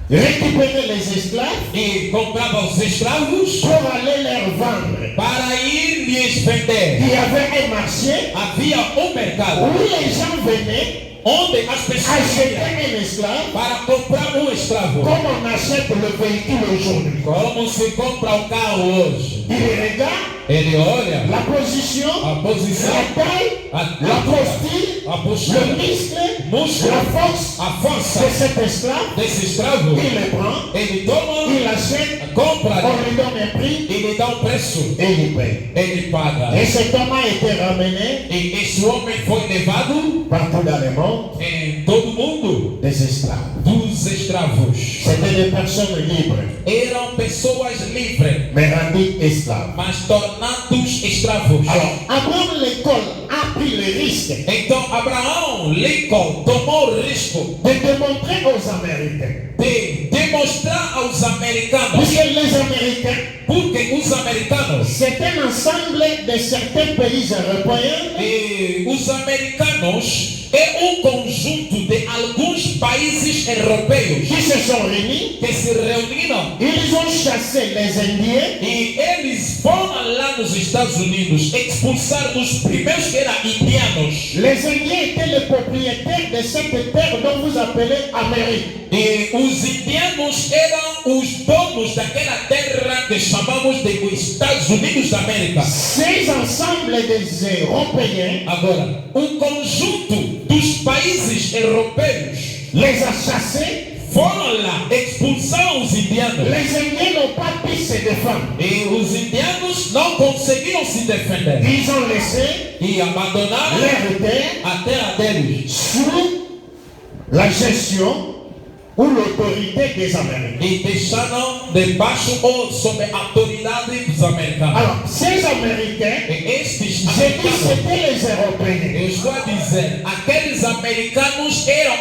récupéraient les esclaves e compravam os escravos pour aller les vendre. para ir lhes vender. Il y avait un marché Havia um mercado où les gens venaient onde as pessoas acheter iam un esclave para comprar um escravo. comme on achète le véhicule aujourd'hui. Como se compra o carro hoje? Il regarde Ele olha la position, a posição, la taille, a la posture, a le postura, muscle, músculo, la force a força de cet esclave. desse escravo. Il le prend, Ele toma, il achète, compra, on lui donne un prix ele dá um preço, et il paye. ele paga. Et cet homme a été ramené E esse homem foi levado partout dans le monde em todo o mundo des esclaves. dos escravos. C'était des personnes libres, Eram pessoas livres, mais rendues esclaves. mas tornados escravos. Alors, Abraham Lincoln a pris le risque Então Abraão Lincoln tomou o risco de démontrer aux Américains, de demonstrar aos americanos, puisque les Américains, porque os americanos c'est un ensemble de certains pays européens e os americanos é um conjunto de alguns países europeus qui se sont réunis, que se reuniram ils ont chassé les Indiens e eles foram lá nos Estados Unidos expulsar os primeiros que eram indianos. Les Indiens étaient les propriétaires de cette terre dont vous appelez Amérique. E os indianos eram os donos daquela terra que chamamos de Estados Unidos da América. Ces ensembles des Européens Agora, o conjunto dos países europeus les a chassés. foram lá, expulsaram os indianos. Les Indiens n'ont pas pu se défendre. E os indianos não conseguiram se defender. Ils ont laissé E abandonaram leur terre a terra deles. sous la gestion ou l'autorité des Américains. E deixaram debaixo ou sob a autoridade dos americanos. Alors, ces Américains, E estes j'ai dit americanos, c'était les Européens. eu estou a dizer, aqueles americanos eram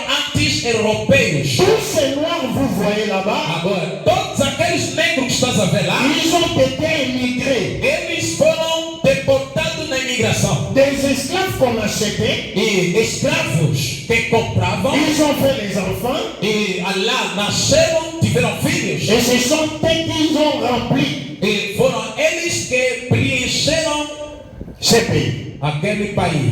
anti-europeus. Tous ces noirs, vous voyez là-bas, Agora, todos aqueles negros que estás a ver lá, ils ont été immigrés. eles foram deportados na imigração. Des esclaves qu'on achetait, E escravos que compravam, ils ont fait les enfants, e lá nasceram, tiveram filhos. et ce sont eux qui ont rempli E foram eles que preencheram ces pays. aquele país.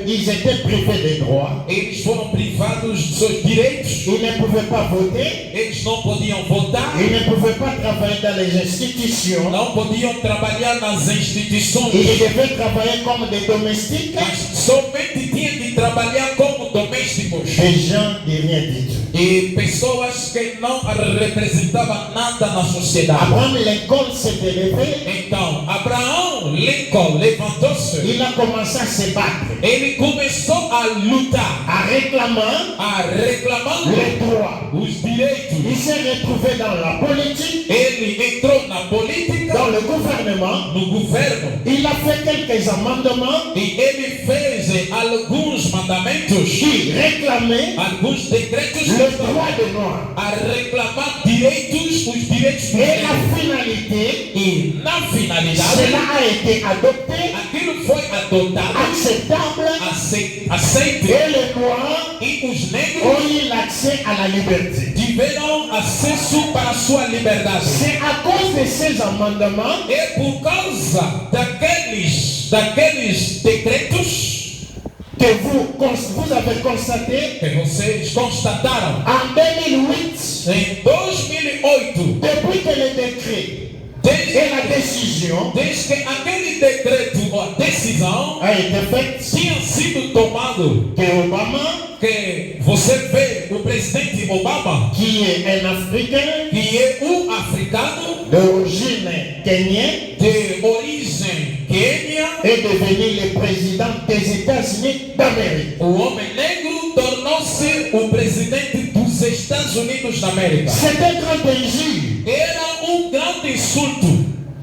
Ils étaient privés des droits. Eles foram privados dos seus direitos. Ils ne pouvaient pas voter. Eles não podiam votar, Ils ne pouvaient pas travailler dans les institutions. não podiam trabalhar nas instituições, Ils devaient travailler comme des domestiques, mas somente tinham que trabalhar como domésticos. des gens de rien du tout. E pessoas que não representavam nada na sociedade. Abraham Lincoln s'est élevé. Então, Abraão Lincoln levantou-se. Il a commencé à se battre, Ele começou a lutar, à réclamer a reclamar les droits. os direitos. Il s'est retrouvé dans la politique, Ele entrou na política, dans le gouvernement. no governo, Il a fait quelques amendements e ele fez alguns mandamentos, qui réclamaient alguns decretos le droit des Noirs. a reclamar direitos, os direitos dos Et la negros. finalité, E na finalidade, cela a été adopté, aquilo foi adotado, acceptable, aceito, et les Noirs e os negros ont eu l'accès à la liberté. tiveram acesso para a sua liberdade. C'est à cause de ces amendements É por causa daqueles decretos que vous avez constaté que vocês constataram en 2008, em 2008, depuis que le décret et la décision desde que aquele decreto ou a decisão a été faite tinha sido tomado, que Obama, que você vê o presidente Obama, qui est un Africain que é africano d'origine kenyenne, de origem Quênia, est devenu le président des États-Unis d'Amérique. o homem negro tornou-se o presidente dos Estados Unidos da América. C'est un grand injure, Era grande insulto,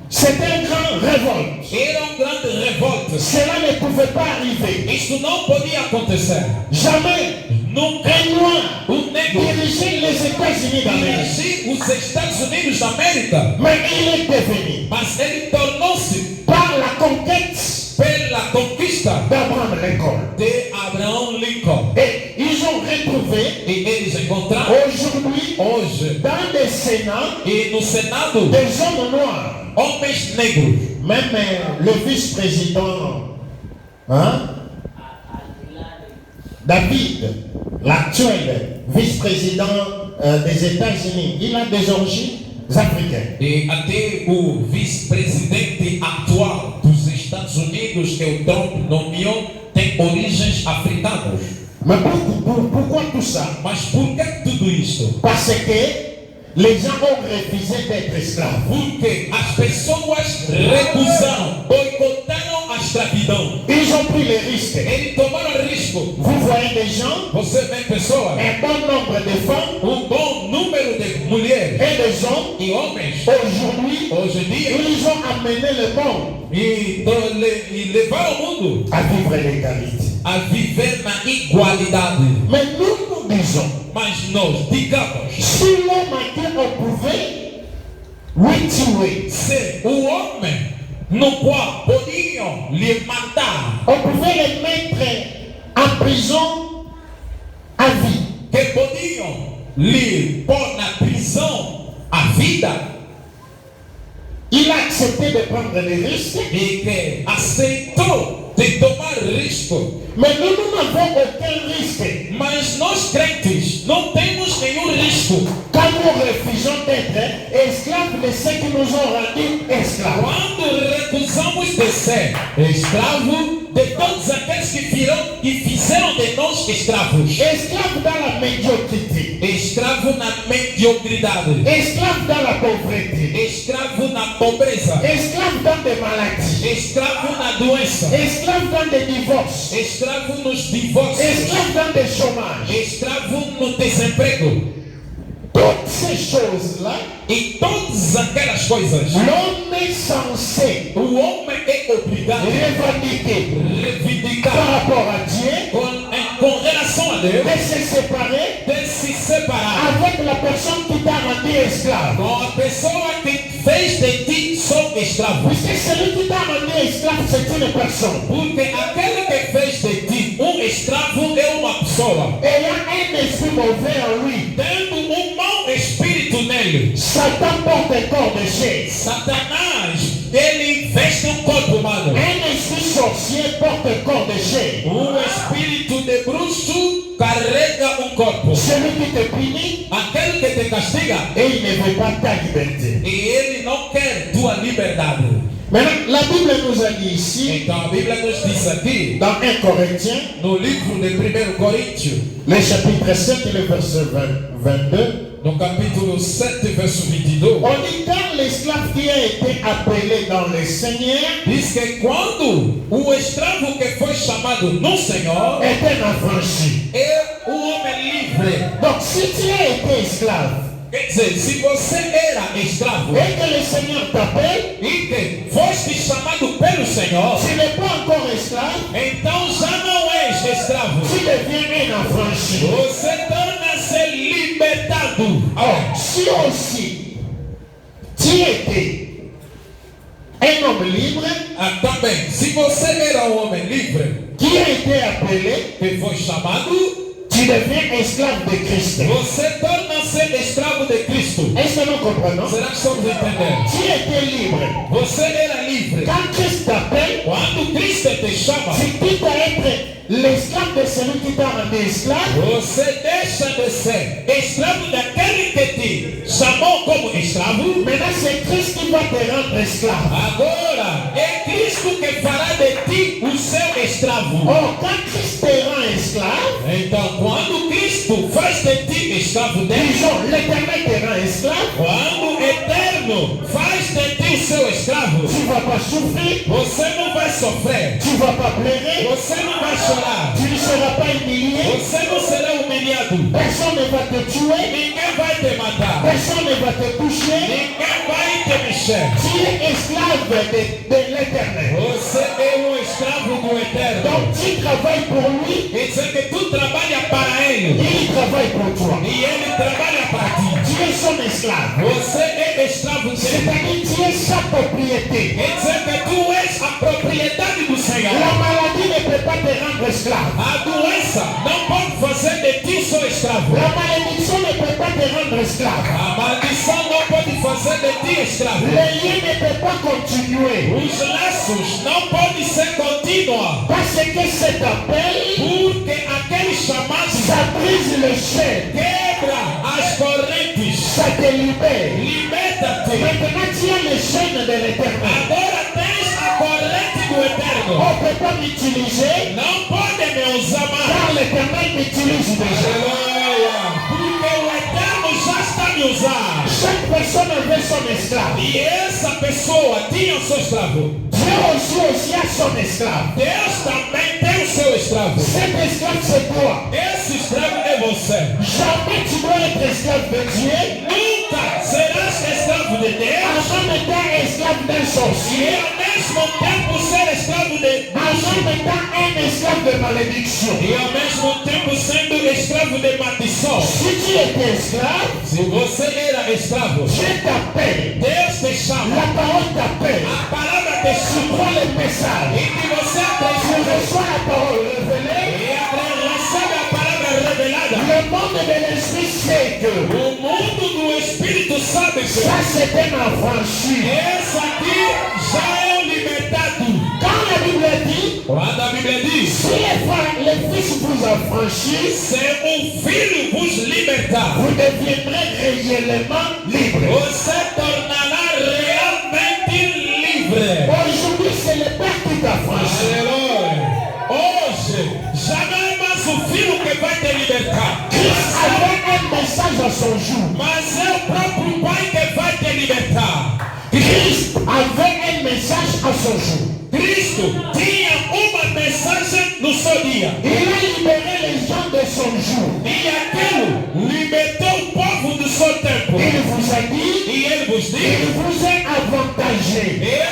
c'est un grand révolte. era grande revolta. Cela ne pouvait pas arriver. Isso não podia acontecer. Jamais Nunca un noir negro dirigeait les États-Unis d'Amérique. dirigir os Estados Unidos da América, Mais il est devenu, mas ele tornou-se par la conquête pela conquista d'Abraham Lincoln. de Abraham Lincoln. Et ils ont retrouvé E eles encontraram aujourd'hui hoje dans le Sénat e no Senado des hommes noirs. homens negros. Même le vice-président David, l'actuel vice-président des États-Unis, il a des origines africaines. E até o vice-presidente atual dos Estados Unidos, que é o Trump, nomeou, tem origens africanas. Mais pourquoi tout ça? Mas por que tudo isso? Parce que les gens ont refusé d'être esclaves. Porque as pessoas recusaram, boicotaram a escravidão. Ils ont pris les risques. Eles tomaram risco. Vous voyez des gens, Você vê pessoas, un bon nombre de femmes bom número de mulheres et des hommes, e homens, aujourd'hui, hoje em dia, ils ont amené le monde e levaram o mundo à vivre l'égalité. a viver na igualdade. Mais nous disons, Mas nós, digamos, si l'homme a été éprouvé, oui, tuer. se o homem no qual podiam lhe matar, On pouvait le mettre en prison à vie. que podiam lhe pôr na prisão a vida, Il a accepté de prendre les risques, e que aceitou de tomar risco. mais nous n'avons aucun risque. Mas nós crentes não temos nenhum risco. Quand nous refusons d'être esclaves de ceux qui nous ont rendus esclaves. Quando recusamos de ser escravo de todos aqueles que fizeram de nós escravos. Esclaves dans la médiocrité. Escravo na mediocridade. Esclaves dans la pauvreté. Escravo na pobreza. Esclaves dans des maladies. Escravo na doença. Esclaves dans des divorces. Escravo nos divórcios. Esclaves dans des chômages. Escravo no desemprego. Toutes ces choses-là, E todas aquelas coisas, l'homme est censé o homem é obrigado revendiquer a par reivindicar rapport à Dieu, com relação a Deus, de se séparer de se separar avec la personne qui t'a rendu esclave. com a pessoa que fez de ti só escravo. Puisque celui qui t'a rendu esclave, c'est une personne. Porque aquele que fez de ti escravo é uma pessoa. Ayant un esprit mauvais en lui, Tendo mau espírito nele. Satan porte un corps de chair. Satanás, ele veste corpo humano. Un esprit sorcier porte un corps de chair. Espírito de bruxo carrega corpo. Celui qui te punit, Aquele que te castiga, et il ne veut pas ta liberté. e ele não quer tua liberdade. Maintenant, la Bible nous a dit ici, Então a Bíblia nos diz aqui, dans 1 Corinthiens, no livro de 1 Coríntios, le chapitre 7 et le verset 22, no capítulo 7, verso 22, on dit car l'esclave qui a été appelé dans le Seigneur diz que quando o escravo que foi chamado no Senhor est un affranchi. é o homem livre. Donc si tu as été esclave Quer dizer, se você era escravo et que le Seigneur t'appelle, e que foste chamado pelo Senhor, tu n'es pas encore esclave, então já não és escravo. tu deviens un affranchi. Você torna-se libertado. Alors, si aussi tu étais un homme libre Também, se você era um homem livre qui a été appelé, que foi chamado, tu deviens esclave de Christ. você torna-se escravo de Cristo. Est-ce que nous comprenons? Será que estamos entendendo? Tu étais libre. Você era livre. Quand Christ t'appelle, Quando Cristo te chama, tu quittes à être l'esclave de celui qui t'a rendu esclave. você deixa de ser escravo daquele que te chamou como escravo. Maintenant, c'est Christ qui va te rendre esclave. Agora é Cristo que fará de ti o seu escravo. Oh, quand Christ te rend esclave, Então, quando Cristo faz de ti escravo dele, disons, l'Éternel te rend esclave, quando o Eterno faz de ti o seu escravo, tu ne vas pas souffrir, você não vai sofrer, tu ne vas pas pleurer, você não vai chorar, tu ne seras pas humilié, você não será humilhado, personne ne va te tuer, ninguém vai te matar, personne ne va te toucher. ninguém vai te mexer. Tu es esclave de l'Éternel. Você é um escravo do Eterno. Donc tu travailles pour lui, Quer dizer que tu trabalha para Ele il travaille pour toi. e Ele trabalha para ti. Tu es son esclave. Você é escravo dele. C'est-à-dire tu es sa propriété. Quer dizer que tu és a propriedade do Senhor. La maladie ne peut pas te rendre esclave. A doença não pode fazer de ti seu escravo. La malédiction ne peut pas te rendre esclave. A maldição não pode fazer de ti escravo. Le lien ne peut pas continuer. Os laços não podem ser contínuos. Parce que cet appel, Porque aquele chamado ça brise le chaîne, quebra as correntes. ça te libère. Liberta-te. Maintenant tu as les chaînes de l'Éternel. Agora tens a corrente do Eterno. On ne peut pas m'utiliser Não pode me usar mais. car l'Éternel m'utilise déjà. Aleluia. Porque o Eterno já está me usando. Chaque personne avait son esclave. E essa pessoa tinha o seu escravo. Dieu aussi a son esclave. Deus também tem o seu escravo. Cet esclave c'est toi. Esse escravo é você. Jamais tu dois être esclave de Dieu. Nunca serás escravo de En Deus. même temps esclave d'un E sorcier. ao mesmo tempo ser escravo de En même temps un esclave de malédiction. E ao mesmo tempo sendo escravo de maldição. Si tu étais esclave, Se você era escravo, Dieu t'appelle. Deus te chama. La parole t'appelle. A palavra te Tu chama. prends le message. E que você Tu acredita. reçois la parole révélée. E recebe a palavra revelada. Le monde de l'esprit sait que O mundo do Espírito sabe que ça c'est un affranchi. esse aqui já é o libertado. Quand la Bible dit, Quando a Bíblia diz, si les fils vous affranchissent, se filho vos libertar, vous deviendrez réellement libre. você tornará realmente livre. Aujourd'hui, c'est le Père qui t'affranchit. Aleluia. Hoje, já não é mais o filho que vai te libertar. Christ avait un message à son jour. Mas é o próprio Pai que vai te libertar. Christ avait un message à son jour. Cristo tinha uma mensagem no seu dia. Il a libéré les gens de son jour. E aquilo libertou o povo do seu tempo. Il vous a dit, E ele vos il diz, vous est avantagé é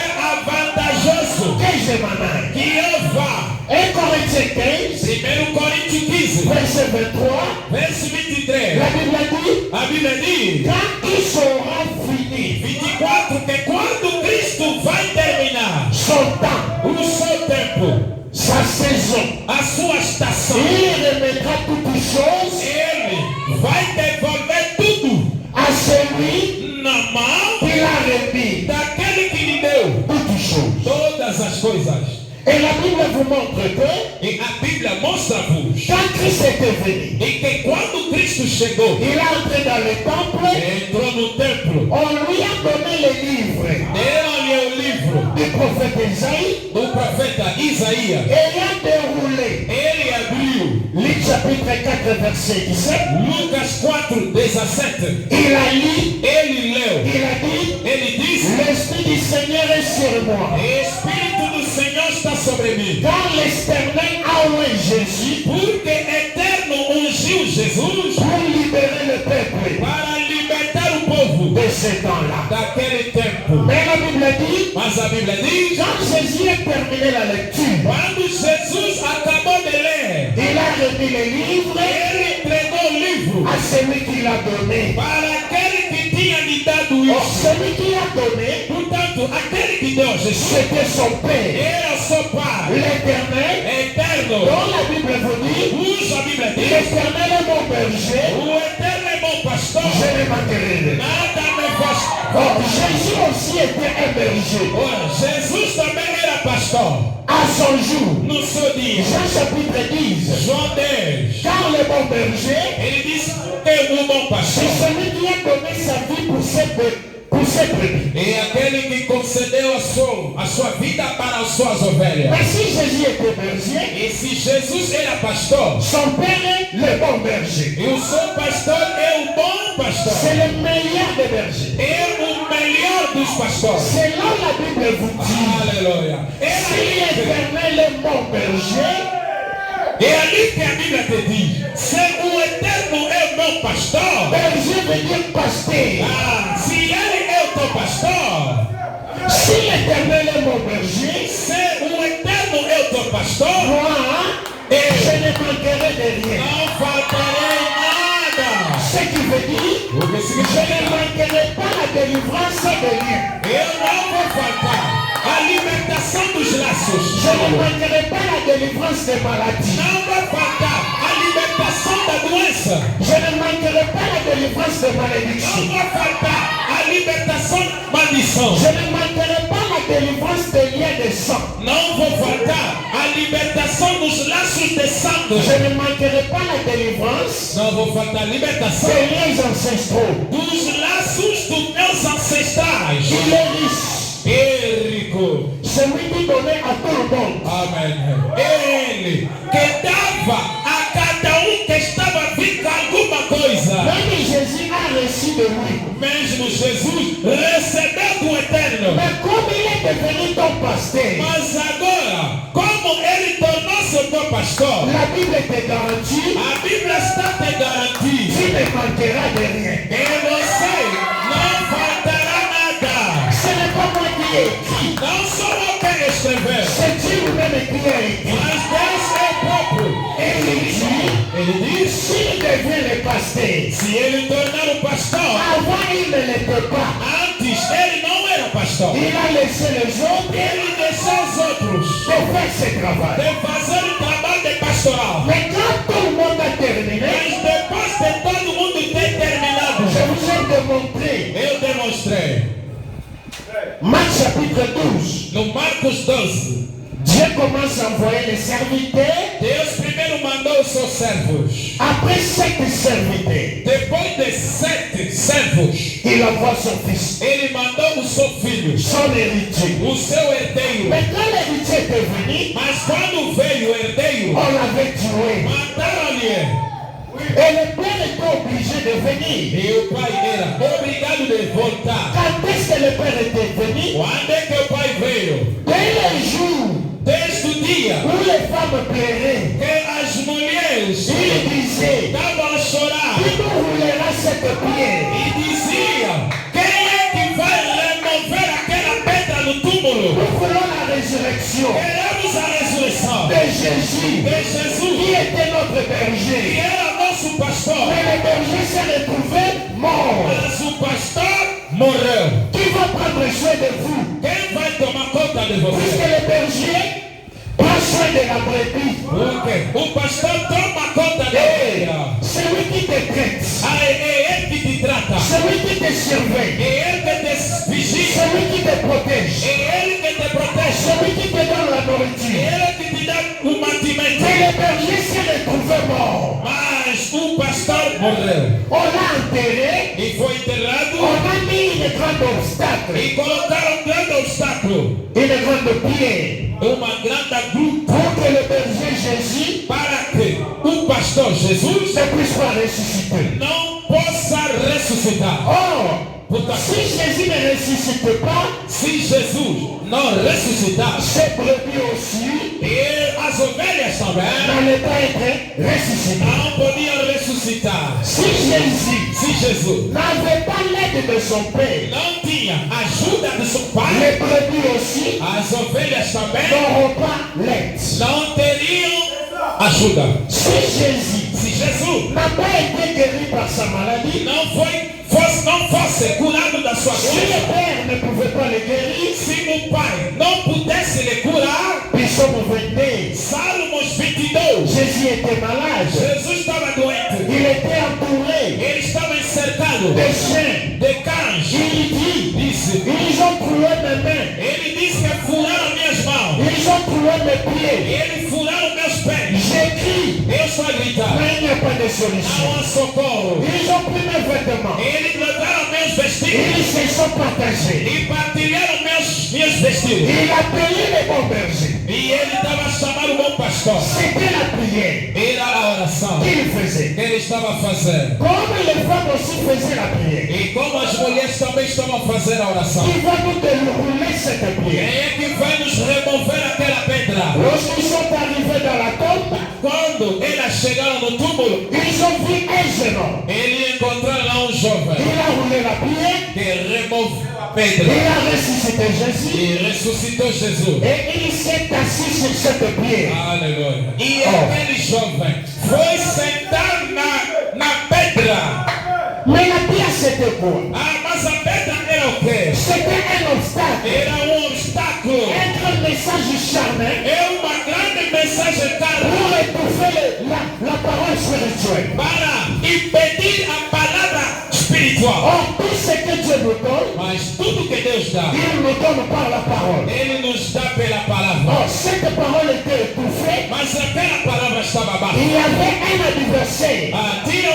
avantajoso que je m'en aille. que eu vá. 1 Corinthiens 15, 1 Coríntios 15, verset 23, verso 23. la Bible dit, A Bíblia diz, quand il sera fini 24, que quando Cristo vai terminar son temps, o seu tempo, sa saison, a sua estação, il remettra toutes choses ele vai devolver tudo à celui na mão qui l'a remis. daquele que lhe deu Toutes choses. todas as coisas. Et la Bible vous montre que E a Bíblia mostra-vos quand Christ était venu, e que quando Cristo chegou, il est entré dans le temple, entrou no templo, on lui a donné les livres deram-lhe o livro du prophète Isaïe do profeta Isaías. et il a déroulé. Ele abriu Luc chapitre 4 verset 17. Lucas 4, 17. Il a lu, Ele leu, il a dit, ele disse: l'Esprit du Seigneur est sur moi. Espírito do Senhor está sobre mim, Car l'Éternel a oint Jésus porque Eterno ungiu Jesus pour libérer le peuple para libertar o povo de ce temps-là. daquele tempo. Mais la Bible dit, Mas a Bíblia diz: quand Jésus a terminé la lecture, quando Jesus acabou de ler, il a remis les livres ele entregou o livro à celui qui l'a donné. para aquele que tinha lhe dado Or, isso. celui qui l'a donné, Portanto, aquele que deu a Jesus c'était son Père, era seu Pai l'Éternel, eterno. dont la Bible vous dit, Usa a Bíblia diz: l'Éternel est mon berger, o Eterno é bom pastor, je ne manquerai rien. nada me faz. Or, Jésus aussi était un berger. Ora, Jesus também era pastor À son jour, no seu dia. Jean chapitre 10, João 10, car le bon berger, ele disse que o bom c'est pastor celui qui a donné sa vie pour ses pour ses brebis. E aquele que concedeu a sua vida para as suas ovelhas. Mais si Jésus était berger, E se Jesus era pastor, son père est le bon berger. e o seu pastor é o bom pastor, C'est le meilleur des bergers. é o melhor dos pastores. Selon la Bible vous dit, Aleluia. si l'Éternel est mon berger, É ali que a Bíblia te diz: se o Eterno é o meu pastor, berger veut dire pasteur. se ele é o teu pastor, Si l'Éternel est mon berger, se o Eterno é o teu pastor, moi, je ne manquerai de rien. não faltarei nada. Ce qui veut dire, O que je significa? ne manquerai pas la délivrance de rien. Eu não vou faltar a libertação dos laços. Je ne manquerai pas la délivrance des maladies. Não vai faltar a libertação da doença. Je ne manquerai pas la délivrance des Não malédictions. vai faltar a libertação da maldição. Je ne manquerai pas la délivrance des liens de sang. Não vou faltar a libertação dos laços de sangue. Je ne manquerai pas la délivrance Não vou faltar a libertação des liens ancestraux. dos laços dos meus ancestrais. Il est riche. Érico. Celui qui donnait à tout le monde. Amém. Ele que dava a cada que estava vindo alguma coisa. Même Jésus a reçu de lui. Mesmo Jesus recebeu do Eterno. Mais comme il est devenu ton pasteur, Mas agora, como ele tornou-se o teu pastor, la Bible te garantit, a Bíblia está te garantindo tu ne manqueras de rien. que você não faltará nada. Ce n'est pas moi qui ai écrit, Não sou eu quem escreveu, c'est Dieu lui-même qui a écrit. mas Deus é o próprio. Et il dit, Ele diz: s'il devient le pasteur, se ele tornar o pastor, avant il ne l'était pas. antes ele não era pastor. Il a laissé les autres Ele deixou os outros de faire ce travail. de fazer o trabalho de pastoral. Mais quand tout le monde a terminé, Mas depois de todo mundo ter terminado, je vous ai démontré, eu demonstrei. Marc chapitre 12, No Marcos 12, Dieu commence à envoyer les serviteurs. Deus primeiro mandou os seus servos. Après 7 serviteurs, Depois de 7 servos, il envoie son fils, ele mandou o seu filho, son héritier. o seu herdeiro. Mais quand l'héritier était venu, Mas quando veio o herdeiro, on l'avait tué. mataram-lhe. Et le père était obligé de venir. E o pai era obrigado de voltar. Quand est-ce que le père était venu? Quando é que o pai veio? Dès le jour Desde o dia où les femmes pleuraient, que as mulheres il disait, estavam a chorar qui nous roulera cette pierre? e dizia: quem é que vai remover aquela pedra no túmulo? Nous voulons la résurrection Queremos a ressurreição de Jésus, de qui Jesus, était notre que berger. era nosso pastor. Mais le berger s'est retrouvé mort. Mas o pastor morreu. Qui va prendre soin de vous? Quem vai tomar conta de Puisque você? le berger prend soin de la brebis. Porque o pastor toma conta da Et ovelha. celui qui te traite, É ele que te trata. celui qui te surveille, É ele que te vigia. celui qui te protège, É ele que te protege. celui qui te donne la É nourriture. ele que te dá o mantimento. Mais le berger s'est retrouvé mort. Mas o pastor morreu. On l'a enterré, E foi enterrado. on a mis une grande obstacle, E colocaram um grande obstáculo. une grande pierre, Uma grande gruta. pour que le berger Jésus Para que o pastor Jesus ne puisse pas ressusciter. não possa ressuscitar. Or, Portanto, si Jésus ne ressuscite pas, se Jesus não ressuscitar, ces brebis aussi e as ovelhas também n'allaient pas être ressuscitées. não podiam ressuscitar. Si Jésus Se Jesus n'avait pas l'aide de son Père, não tinha ajuda de seu pai, les brebis aussi as ovelhas também n'auront pas l'aide. não teriam ajuda. Si Jésus Se Jesus n'a pas été guéri par sa maladie, não fosse curado da sua si doença, le Père ne pouvait pas le guérir, se o pai não pudesse lhe curar, Psaume 22, Salmos 22, Jésus était malade, Jesus estava doente, il était entouré ele estava encercado de chiens. de cães. Il dit, Disse, ils ont troué mes mains, ele disse que furaram minhas mãos, ils ont troué mes pieds. ele furaram meus pés. J'écris crie. Eu estou a gritar. Mais il n'y a pas de Não solution. há socorro. Ils ont pris mes vêtements. Eles levaram meus vestidos Ils se sont partagés. e partilharam meus vestidos. Il a payé les bons bergers. E ele estava chamando o bom pastor. C'était la prière Era a oração qu'il faisait. que ele estava fazendo. Comme les femmes aussi faisaient la prière. E como as mulheres também estavam fazendo a oração. Qui va nous dérouler cette Quem prière? é que vai nos remover aquela pedra? Lorsqu'ils sont arrivés dans la tombe, Quando elas chegaram no túmulo, ils ont vu un jeune homme. ele encontraram lá um jovem Il a roulé la prière. que removeu a Il pedra a ressuscité Jésus. e ressuscitou Jesus. Et il s'est assis sur cette pierre. Aleluia. E aquele jovem foi sentar na pedra. Mais la pierre, c'était quoi? Ah, mas a pedra era o quê? C'était un obstacle. Era obstáculo. Un message charnel É uma grande mensagem pour carnal étouffer la parole spirituelle. para impedir a palavra espiritual. Or, tout ce que Dieu nous donne, Mas tudo que Deus dá, il nous donne par la parole. Ele nos dá pela palavra. Or, cette parole était étouffée. Mas aquela palavra estava baixa. Il y avait un adversaire Ah, tinha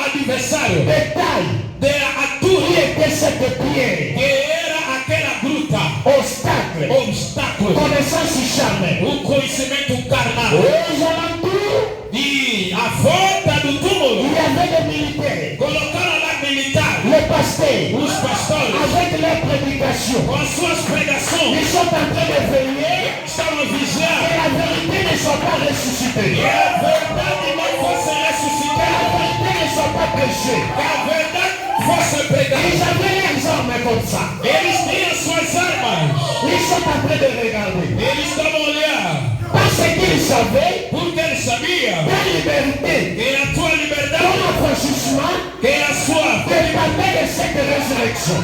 adversário de taille de qui altura était cette pierre. que era aquela gruta, Obstacle. obstáculo, Connaissance charnelle. o conhecimento carnal. Aux alentours, E a volta do túmulo il y avait des militaires. colocaram lá militar, Les pasteurs, os pastores, avec leur prédication, com as suas pregações, ils sont en train de veiller estavam que vigiando. la vérité ne soit pas E ressuscitée. a verdade não fosse Que la ressuscitada, vérité ne soit pas prêchée. que a verdade fosse pregada. Ils avaient leurs armes comme ça. Eles tinham suas armas, Ils sont en train de regarder. eles estavam olhando, Parce qu'ils savaient porque eles sabiam la liberté, que a tua ton liberdade, affranchissement que a sua dépendait de cette résurrection.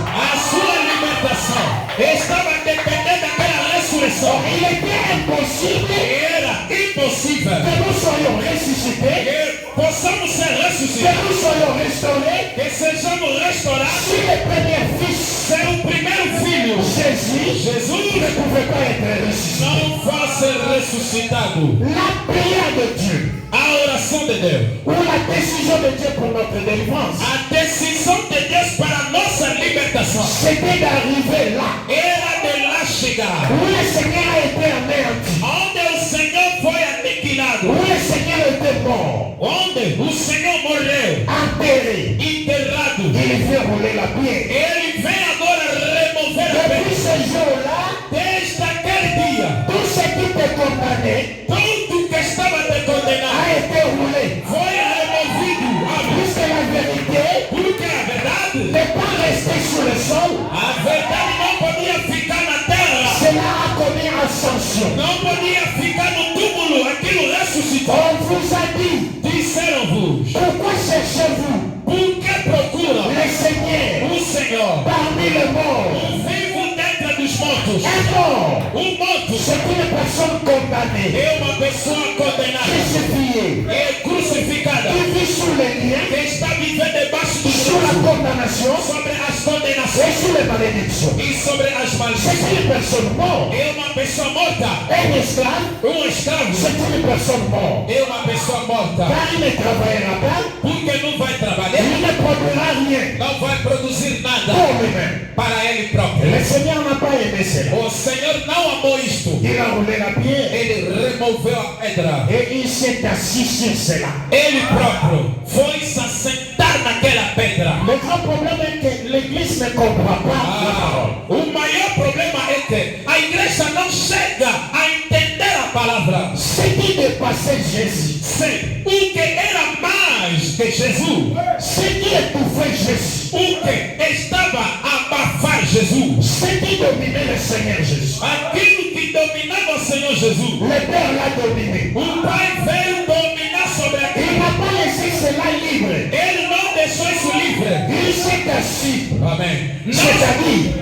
libertação estava dependendo daquela ressurreição. Il était impossible Era impossível que nous soyons ressuscités, que possamos ser que ressuscitados, nous soyons restaurés que sejamos restaurados. si le premier fils, Ser o primeiro filho, Jésus, Jesus, ne pouvait pas être ressuscité. não fosse ressuscitado. La prière de Dieu, A oração de Deus, ou la décision de Dieu pour notre délivrance, a decisão de Deus para a nossa libertação c'était d'arriver là era de lá chegar, où le Seigneur a été anéanti, onde o Senhor foi aniquilado, où le Seigneur était mort, onde o Senhor morreu, enterré. enterrado. Il vient rouler la pierre. Ele vem agora remover a Depuis pedra. ce jour-là, Desde aquele dia, tout ce qui était condamné tudo que estava te condenado a été roulé. foi removido. Amém. Puisque la vérité Porque a verdade, n'est pas restée sur le sol, a verdade não podia ficar na terra, cela a connu ascension. não podia ficar no túmulo. Aquilo ressuscitou. On vous a dit, Disseram-vos, pourquoi cherchez-vous por que procuram le Seigneur o Senhor, parmi les morts? o vivo dentre dos mortos? Un mort, Morto c'est une personne condamnée, é uma pessoa condenada, crucifiée, é crucificada, qui vit sous les liens, que está vivendo debaixo do sous la juízo, condamnation sobre as et condenações sous les malédictions. e sobre as C'est maldições. une personne morte. É uma pessoa morta, Un esclave, escravo, c'est une personne morte. é uma pessoa morta, Car il ne travaillera pas, porque não vai trabalhar, il ne produira rien não vai produzir nada pour lui-même. para ele próprio. Le Seigneur n'a pas aimé cela. O Senhor não amou isto. Il a roulé la pierre Ele removeu a pedra. et il s'est assis sur cela. Ele próprio foi se assentar naquela pedra. Le grand problème est que l'Église ne comprend pas la parole. O maior problema é que a igreja não chega a entender a palavra. Ce qui dépassait Jésus, Sim, o que era mais que Jesus, ce qui étouffait Jésus, o que estava a abafar Jesus, ce qui dominait le Seigneur Jésus. aquilo que dominava o Senhor Jesus. Le Père l'a dominé. O Pai veio dominar sobre Il aquilo. n'a pas laissé cela libre. Ele não deixou isso livre. Il s'est assis. Amém. Não, C'est-à-dire,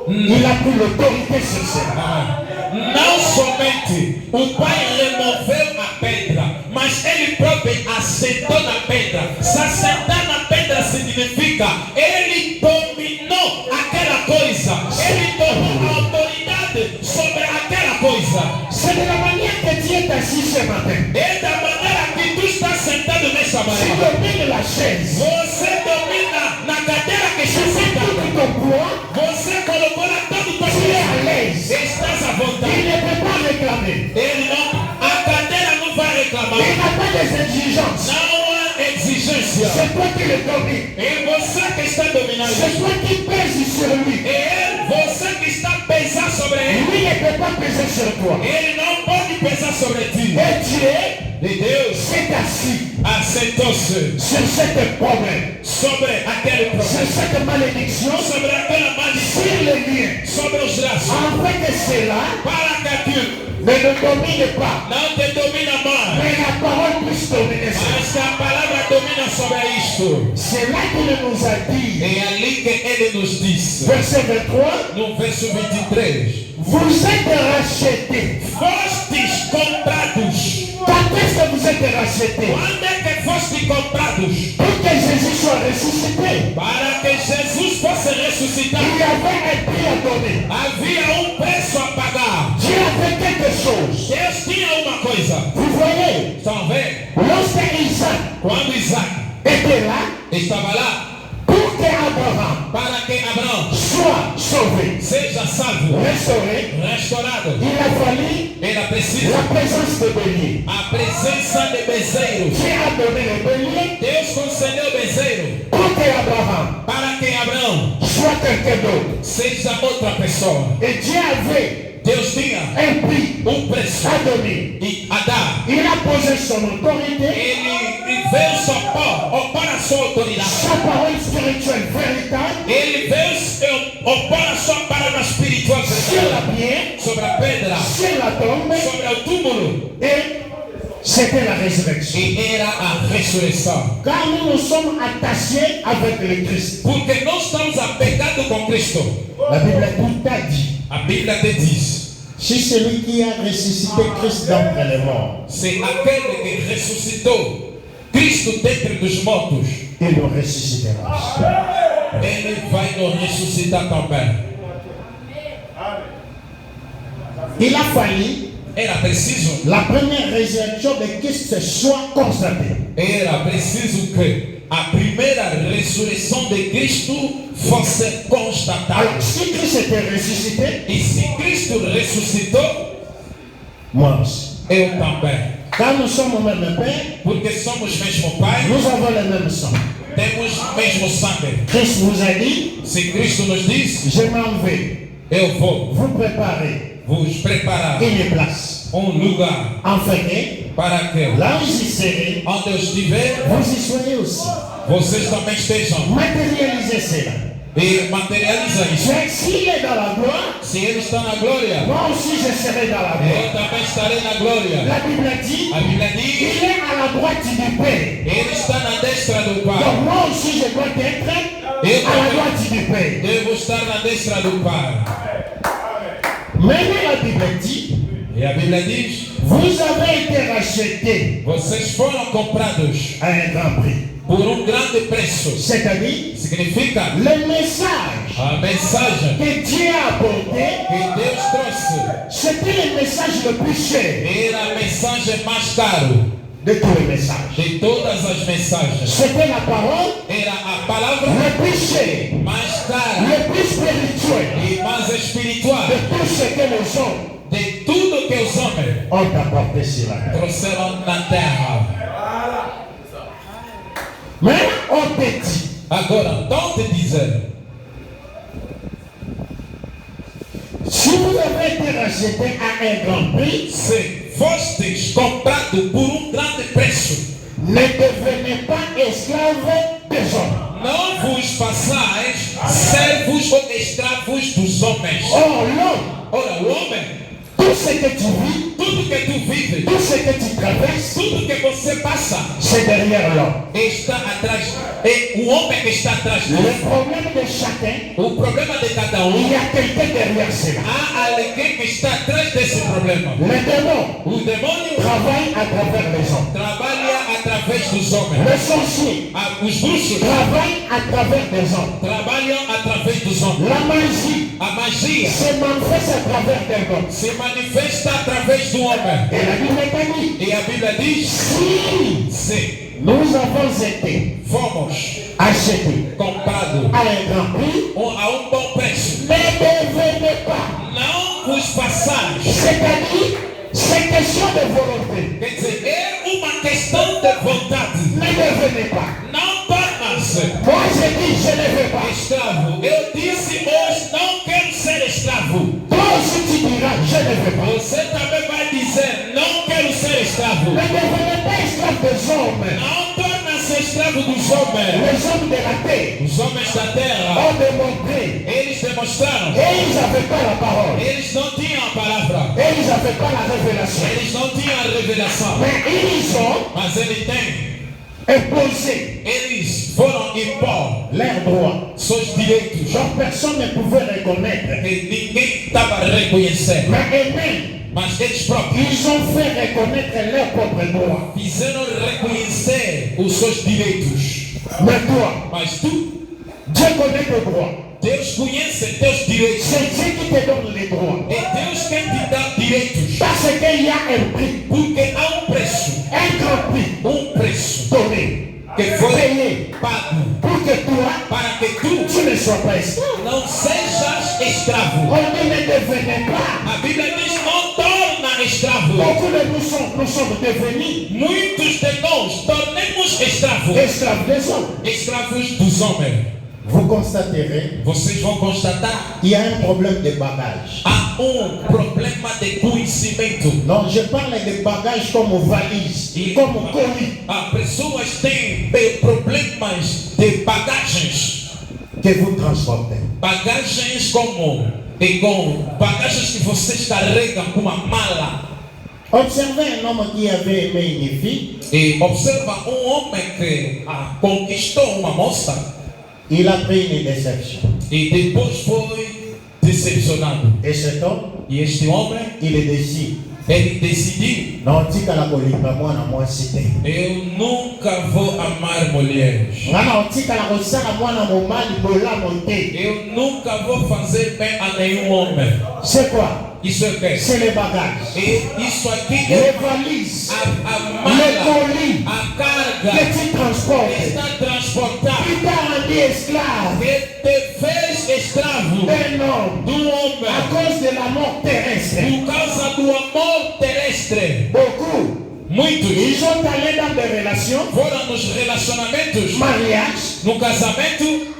il a pris l'autorité sur cela. não somente o Pai removeu a pedra, mas ele próprio assentou na pedra. Se assentar na pedra significa ele dominou aquela coisa. Ele tomou a autoridade sobre aquela coisa. C'est de la manière que Dieu est assis ce matin. É da maneira exigence. Não há exigência. C'est toi qui le domines. É você que está dominando. C'est toi qui pèses sur lui. É você que está pesando sobre ele. Lui ne peut pas peser sur toi. Ele não pode pesar sobre ti. Et Dieu E Deus s'est assis assentou-se sur cette problème, sobre aquele sur problema, cette malédiction, sobre aquela maldição, sur les liens, sobre os laços, afin que cela para que aquilo ne nous domine pas, não te domina mais, mais la parole puisse dominer cela. mas que a palavra domina sobre isto. C'est là qu'il nous a dit, É ali que ele nos disse, verset 23, no verso 23, vous êtes rachetés. fostes comprados. Quand est-ce que vous êtes rachetés? Quando é que foste comprados? Pour que Jésus soit ressuscité. Para que Jesus fosse ressuscitar, Il y avait un prix à donner. havia preço a pagar. Dieu avait quelque chose. Deus tinha uma coisa. Vous voyez, Estão vendo? lorsque Isaac Quando Isaac était là, estava lá, pour que Abraham para que Abraão soit sauvé, seja salvo, restauré, restaurado, il a fallu era preciso la présence de bélier. a presença de bezerros. Dieu a donné le bélier Deus concedeu bezerro pour que Abraham para que Abraão soit quelqu'un d'autre. seja outra pessoa. Et Dieu avait Deus tinha un prix preço à donner. e a dar. Il a posé son autorité, Ele veio só opor a sua autoridade. sa parole spirituelle véritable Ele veio opor a sua palavra espiritual sur la verdadeira pierre, sobre a pedra, sur la tombe, sobre o túmulo. et c'était la résurrection. E era a ressurreição. Car nous nous sommes attachés avec le Christ. Porque nós estamos apegados com Cristo. La Bible tout a dit. A Bíblia te diz: Si celui qui a ressuscité Christ d'entre les morts, se aquele que ressuscitou Cristo dentre dos mortos, il nous ressuscitera. ele vai nos ressuscitar também. Il a fallu Era preciso, la première résurrection de Christ soit constatée. era preciso que a primeira ressurreição de Cristo fosse constatada. Alors, si Christ était ressuscité, E se Cristo ressuscitou, moi aussi. eu também. Car nous sommes au même Père, Porque somos mesmo Pai, nous avons le même sang. temos mesmo sangue. Christ vous a dit, Se Cristo nos diz, je m'en vais eu vou vous préparer vos preparar une place. lugar Afin que, para que là où j'y serai, onde eu estiver, vous y soyez aussi. vocês também estejam. Matérialisez cela. E materializa isso. S'il est dans la gloire, Se ele está na glória, moi aussi je serai dans la gloire. eu também estarei na glória. La Bible dit, A Bíblia diz, il est à la droite du Père. ele está na destra do Donc Pai. moi aussi je dois être à la droite du Père. Devo estar na destra do Pai. Maintenant la Bible dit, E a Bíblia diz, vous avez été rachetés vocês foram comprados à un grand prix. por grande preço. C'est-à-dire, Significa le message a mensagem que Dieu a apporté, que Deus trouxe c'était le message le plus cher era a mensagem mais cara de tous les messages. de todas as mensagens. C'était la parole Era a palavra le plus cher, mais cara le plus spirituel e mais espiritual de tout ce que les hommes de tudo que os homens ont apporté sur la terre. trouxeram na terra. Mais on te dit, Agora, não te dizer, si vous avez été racheté à un grand prix, se fostes comprado por grande preço, ne devenez pas esclaves des hommes. não vos façais servos ou escravos dos homens. Or, l'homme, Ora, o homem, tout ce que tu vis, tudo que tu vives, tout ce que tu traverses, tudo que você passa, c'est derrière l'homme. está atrás. É o homem que está atrás Le disso. problème de chacun, O problema de cada il y um, a quelqu'un derrière cela. há alguém que está atrás desse problema. Le démon O demônio travaille à travers les hommes. trabalha através dos homens. Le sorcier Os bruxos travaille à travers les hommes. trabalham através dos homens. La magie A magia se manifeste à travers des hommes. se manifesta através do homem. Et la Bible est dit, E a Bíblia diz: si se nous avons été fomos achetés comprados à un grand prix, a bom preço, ne devenez pas. não vos façais. C'est-à-dire, c'est question de volonté. Quer dizer, é uma questão de vontade. devenez pas. Não torna-se Moi, je dis, je ne veux pas. escravo. Eu disse hoje, não quero ser escravo. Toi aussi, tu diras, je ne veux pas. Você também vai dizer, não quero ser escravo. Ne devenez pas esclave des hommes. Não torna-se escravo dos homens. Les hommes de la terre Os homens da terra, ont démontré. eles demonstraram. Et ils n'avaient pas la parole. Eles não tinham a palavra. Et ils n'avaient pas la révélation. Eles não tinham a revelação. Mais ils ont Mas ele tem. imposé Eles foram impor leurs droits. seus direitos. Donc personne ne pouvait reconnaître. E ninguém estava a reconhecer. Mais eux-mêmes, Mas eles próprios ils ont fait reconnaître leurs propres droits. fizeram reconhecer os seus direitos. Mais toi, Mas tu, Dieu connaît tes droits. Deus conhece teus direitos. C'est Dieu qui te donne les droits. É Deus quem te dá direitos. Parce qu'il y a un prix, Porque há preço. un grand prix Preço donné, que foi payé, pago pour que toi, para que tu tu ne sois pas esclave. não sejas escravo. On dit ne devenez pas. A Bíblia diz não torna escravo. Beaucoup de nous sommes devenus Muitos de nós tornemos escravos. esclaves des hommes. Escravos dos homens. Vous constaterez, Vocês vão constatar, il y a un problème de bagage. há problema de conhecimento. Non, je parle de bagages comme valise, comme colis As pessoas têm problemas de bagagens. que vous transportez. Bagagens como bagagens que vocês carregam com uma mala. Observez un homme qui avait aimé une fille, E observa homem que conquistou uma moça il a pris une déception. e depois foi decepcionado. Et cet homme, E este homem, il décide, ele decidiu: non, tu as la colline, moi cité. eu nunca vou amar mulheres. Non, tu as la rossara, moi na mon mal, bola monté. Eu nunca vou fazer bem a nenhum homem. C'est quoi? Isso é o quê? C'est les bagages. E isso aqui Les é valises, a les mala, colis a que carga tu transportes. que está transportada, Qui t'a rendu esclave que te fez escravo d'un homme do à homem cause de la mort terrestre. por causa do amor terrestre. Beaucoup, Muitos ils ont allé dans des relations, foram nos relacionamentos, mariage, no casamento,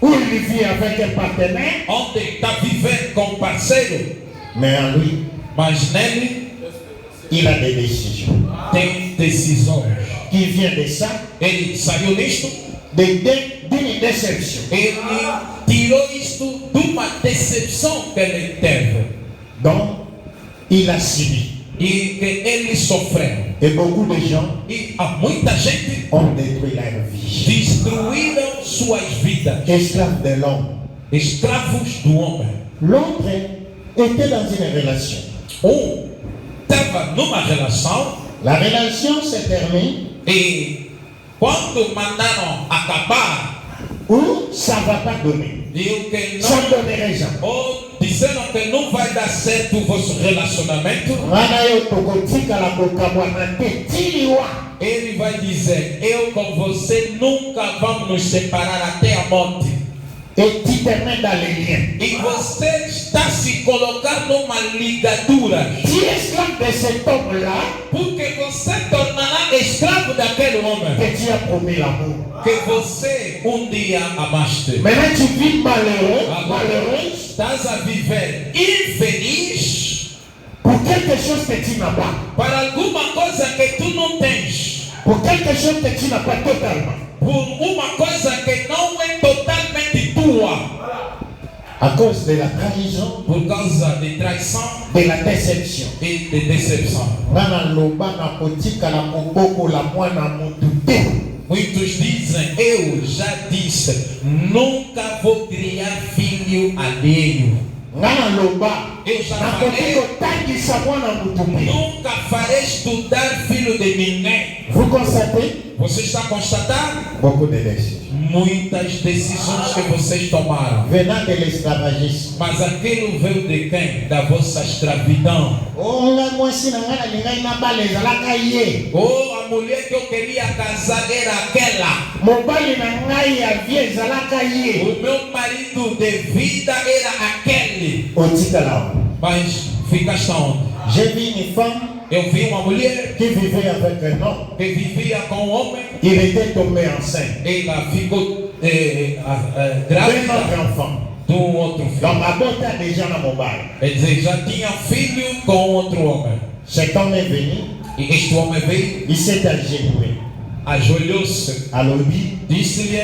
où il vit avec un partenaire, onde está vivendo com parceiro, mais en lui, mas nele il a des décisions tem decisões. qui viennent de ça, Ele saiu disto, d'une déception. ele tirou isto de uma decepção que ele teve Donc, il a subi. e que ele sofreu. Et beaucoup de gens E há muita gente ont détruit leur vie. destruíram suas vidas, Esclaves de l'homme. escravos do homem. L'autre était dans une relation. Estava numa relação La relation se termine e quando mandaram acabar, ou ça ne va pas donner. viu que Ça não, ne donnerait jamais. ou disseram que não vai dar certo o vosso relacionamento. Wana yo tokotikala kokamwana te tiliwa. Ele vai dizer: eu com você nunca vamos nos separar até a morte. Et tu te mets dans les liens. E você está se colocando numa ligadura, Tu es esclave de cet homme-là porque você tornará escravo daquele homem que tu as promis l'amour. que você dia amaste. Maintenant tu vis malheureux, Agora malheureuse estás a viver infeliz pour quelque chose que tu n'as pas. para alguma coisa que tu não tens, Pour quelque chose que tu n'as pas totalement. por uma coisa que não é totalmente tua, À cause de la trahison, por causa de traição de la déception. e de decepção. Ngana loba na kotikala moboko la mwana mutu te. Muitos dizem: eu já disse, nunca vou criar filho alheio. Ngana loba Eu já na falei, kotiko tangisa mwana mutu te. nunca farei estudar filho de ninguém. Vous constatez Você está constatando beaucoup de décisions. muitas decisões que vocês tomaram. Venant de l'esclavagisme. Mas aquilo veio de quem? Da vossa escravidão. Oh, nga mwasi na nga nalingai na bala ezalaka ye. Ou a mulher que eu queria casar era aquela. Mobali na ngai ya vie ezalaka ye. O meu marido de vida era aquele. Otikala. Mas ficaste onde? J'ai vu une femme Eu vi uma mulher qui vivait avec un homme. que vivia com um homem. Il était tombé enceinte Ela ficou d'un grávida autre enfant. de outro filho. Donc, a boté déjà dans mon bar. Quer dizer, já tinha filho com outro homem. Cet homme est venu, E este homem veio, il s'est agenouillé. ajoelhou-se, Alors, il dit, disse-lhe: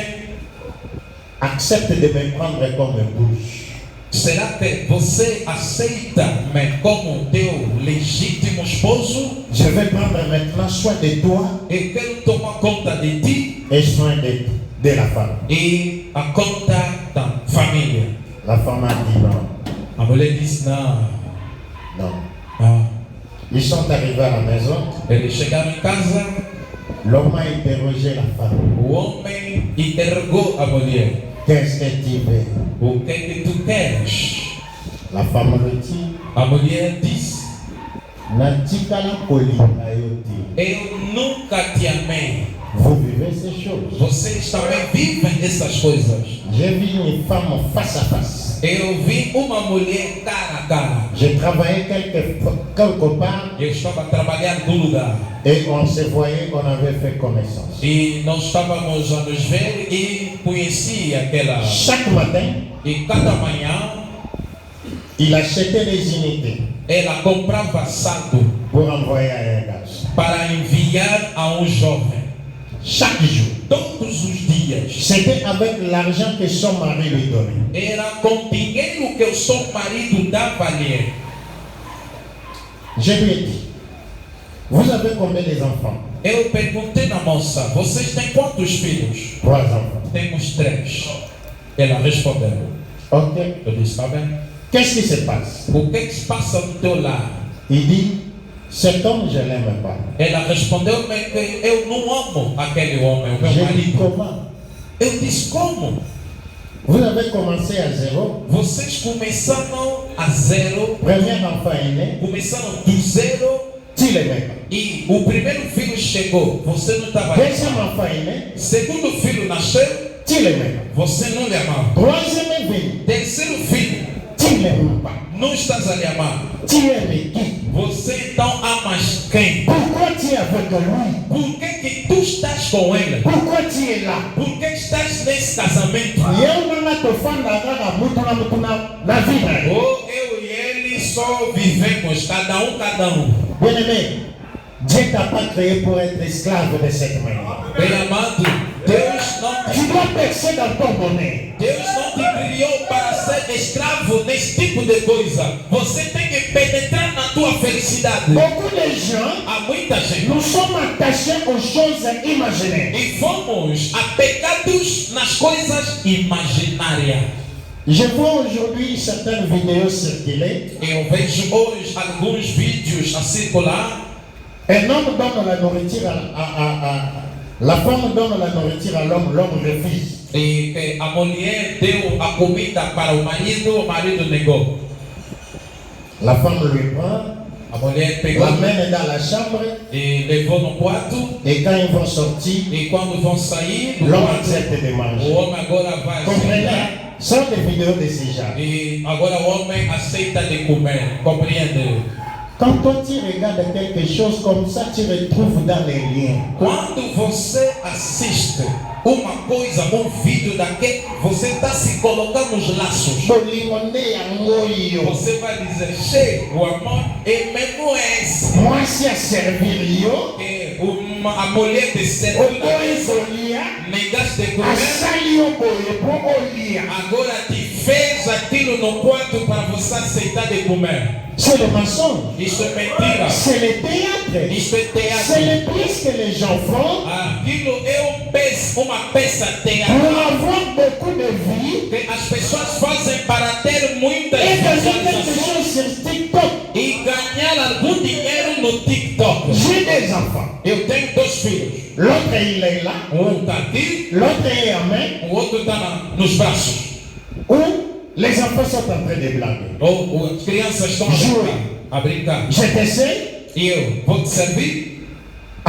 accepte de me prendre comme épouse. será que você aceita-me como teu legítimo esposo? Je vais prendre maintenant soin de toi Eu quero tomar conta de ti et soin de la femme. e a conta da família. La femme a dit non. A mulher disse: não. Non. Não. Ils sont arrivés à la maison. Eles chegaram em casa, L'homme a interrogé la femme. o homem interrogou a mulher: Qu'est-ce que tu veux? o que é que tu queres? La femme le dit. A mulher disse: Natikala kolinga yo te. eu nunca te amei. Vous vivez ces choses. Vocês também vivem essas coisas. J'ai vu une femme face à face. Eu vi uma mulher cara a cara. J'ai travaillé quelque part Eu estava trabalhando no lugar. et on se voyait, on avait fait connaissance. E nós estávamos a nos ver e conheci aquela. Chaque matin, E cada manhã il achetait des unités ela comprava saldo pour envoyer à un garçon. para enviar a jovem. Chaque jour. Todos os dias. C'était avec l'argent que son mari lui donnait. Era com dinheiro que o seu marido dava-lhe. Je lui ai dit, vous avez combien d'enfants? Eu perguntei na moça: vocês têm quantos filhos? 3 enfants. Temos 3. Ela respondeu. Ok. Eu disse: está bem. Qu'est-ce qui se passe? O que é que se passa no teu lar? Il dit, cet homme, je ne l'aime pas. Ela respondeu-me que eu não amo aquele homem, o meu Je dis, marido. comment? Eu disse: como? Vous avez commencé à 0. Vocês começaram a zero, Premier enfant est né. começaram do zero Tu l'aimais pas. e o primeiro filho chegou, você não estava Deuxième ali. enfant est né. Segundo filho nasceu, Tu l'aimais pas. você não lhe amava. Troisième est venu. Terceiro filho, Tu ne l'aimes pas. não estás a lhe amar. Tu aimes qui? Você então amas quem? Pourquoi tu es avec lui? Por que tu estás com ele? Pourquoi tu es là? Por que estás nesse casamento? Eu não estou falando agora muito na vida. Ou eu e ele só vivemos, cada um. Bien-aimé, Dieu t'a pas créé pour être esclave de cette manière. Bem amado, Deus não Tu dois percer dans ton bonheur. Deus não te criou para ser escravo desse tipo de coisa. Você tem que penetrar na tua felicidade. Beaucoup de gens, Há muita gente. nous sommes attachés aux choses imaginaires. E fomos apegados nas coisas imaginárias. Je vois aujourd'hui certaines vidéos circuler. Eu vejo hoje alguns vídeos a circular. Un homme donne la nourriture la femme donne la nourriture à l'homme, l'homme refuse. E que a mulher deu a comida para o marido negou. La femme lui prend, A mulher pegou l'amène dans la chambre e levou no quarto. et quand ils vont sortir, E quando vão sair do l'homme quarto, accepte de o manger. homem agora vai Comprenez? aceitar. Sont des vidéos de ce genre. E agora o homem aceita de comer. Compreende? Quand toi tu regardes quelque chose comme ça, tu retrouves dans les liens. Quando você assiste uma coisa, vídeo daquele, você está se colocando nos laços. Você vai dizer: cheio, o amor é mesmo esse. Moi, si a servir yo, É a mulher te serviu, negaste de comer, agora te fez aquilo no quarto para você aceitar de comer. c'est le mensonge. Isso é mentira. C'est le théâtre. Isso é teatro. C'est le plus que les gens font Aquilo é uma peça teatral pour avoir beaucoup de vie que as pessoas fazem para ter muitas et fazer quelque visualizações chose sur TikTok. e ganhar algum dinheiro no TikTok. J'ai des enfants. Eu tenho 2 filhos. L'autre, il est là. Um está aqui, L'autre est en main. o outro está nos braços. Où les enfants sont en train de blaguer. Ou as crianças estão a brincar. Je t'essaie. E eu vou te servir.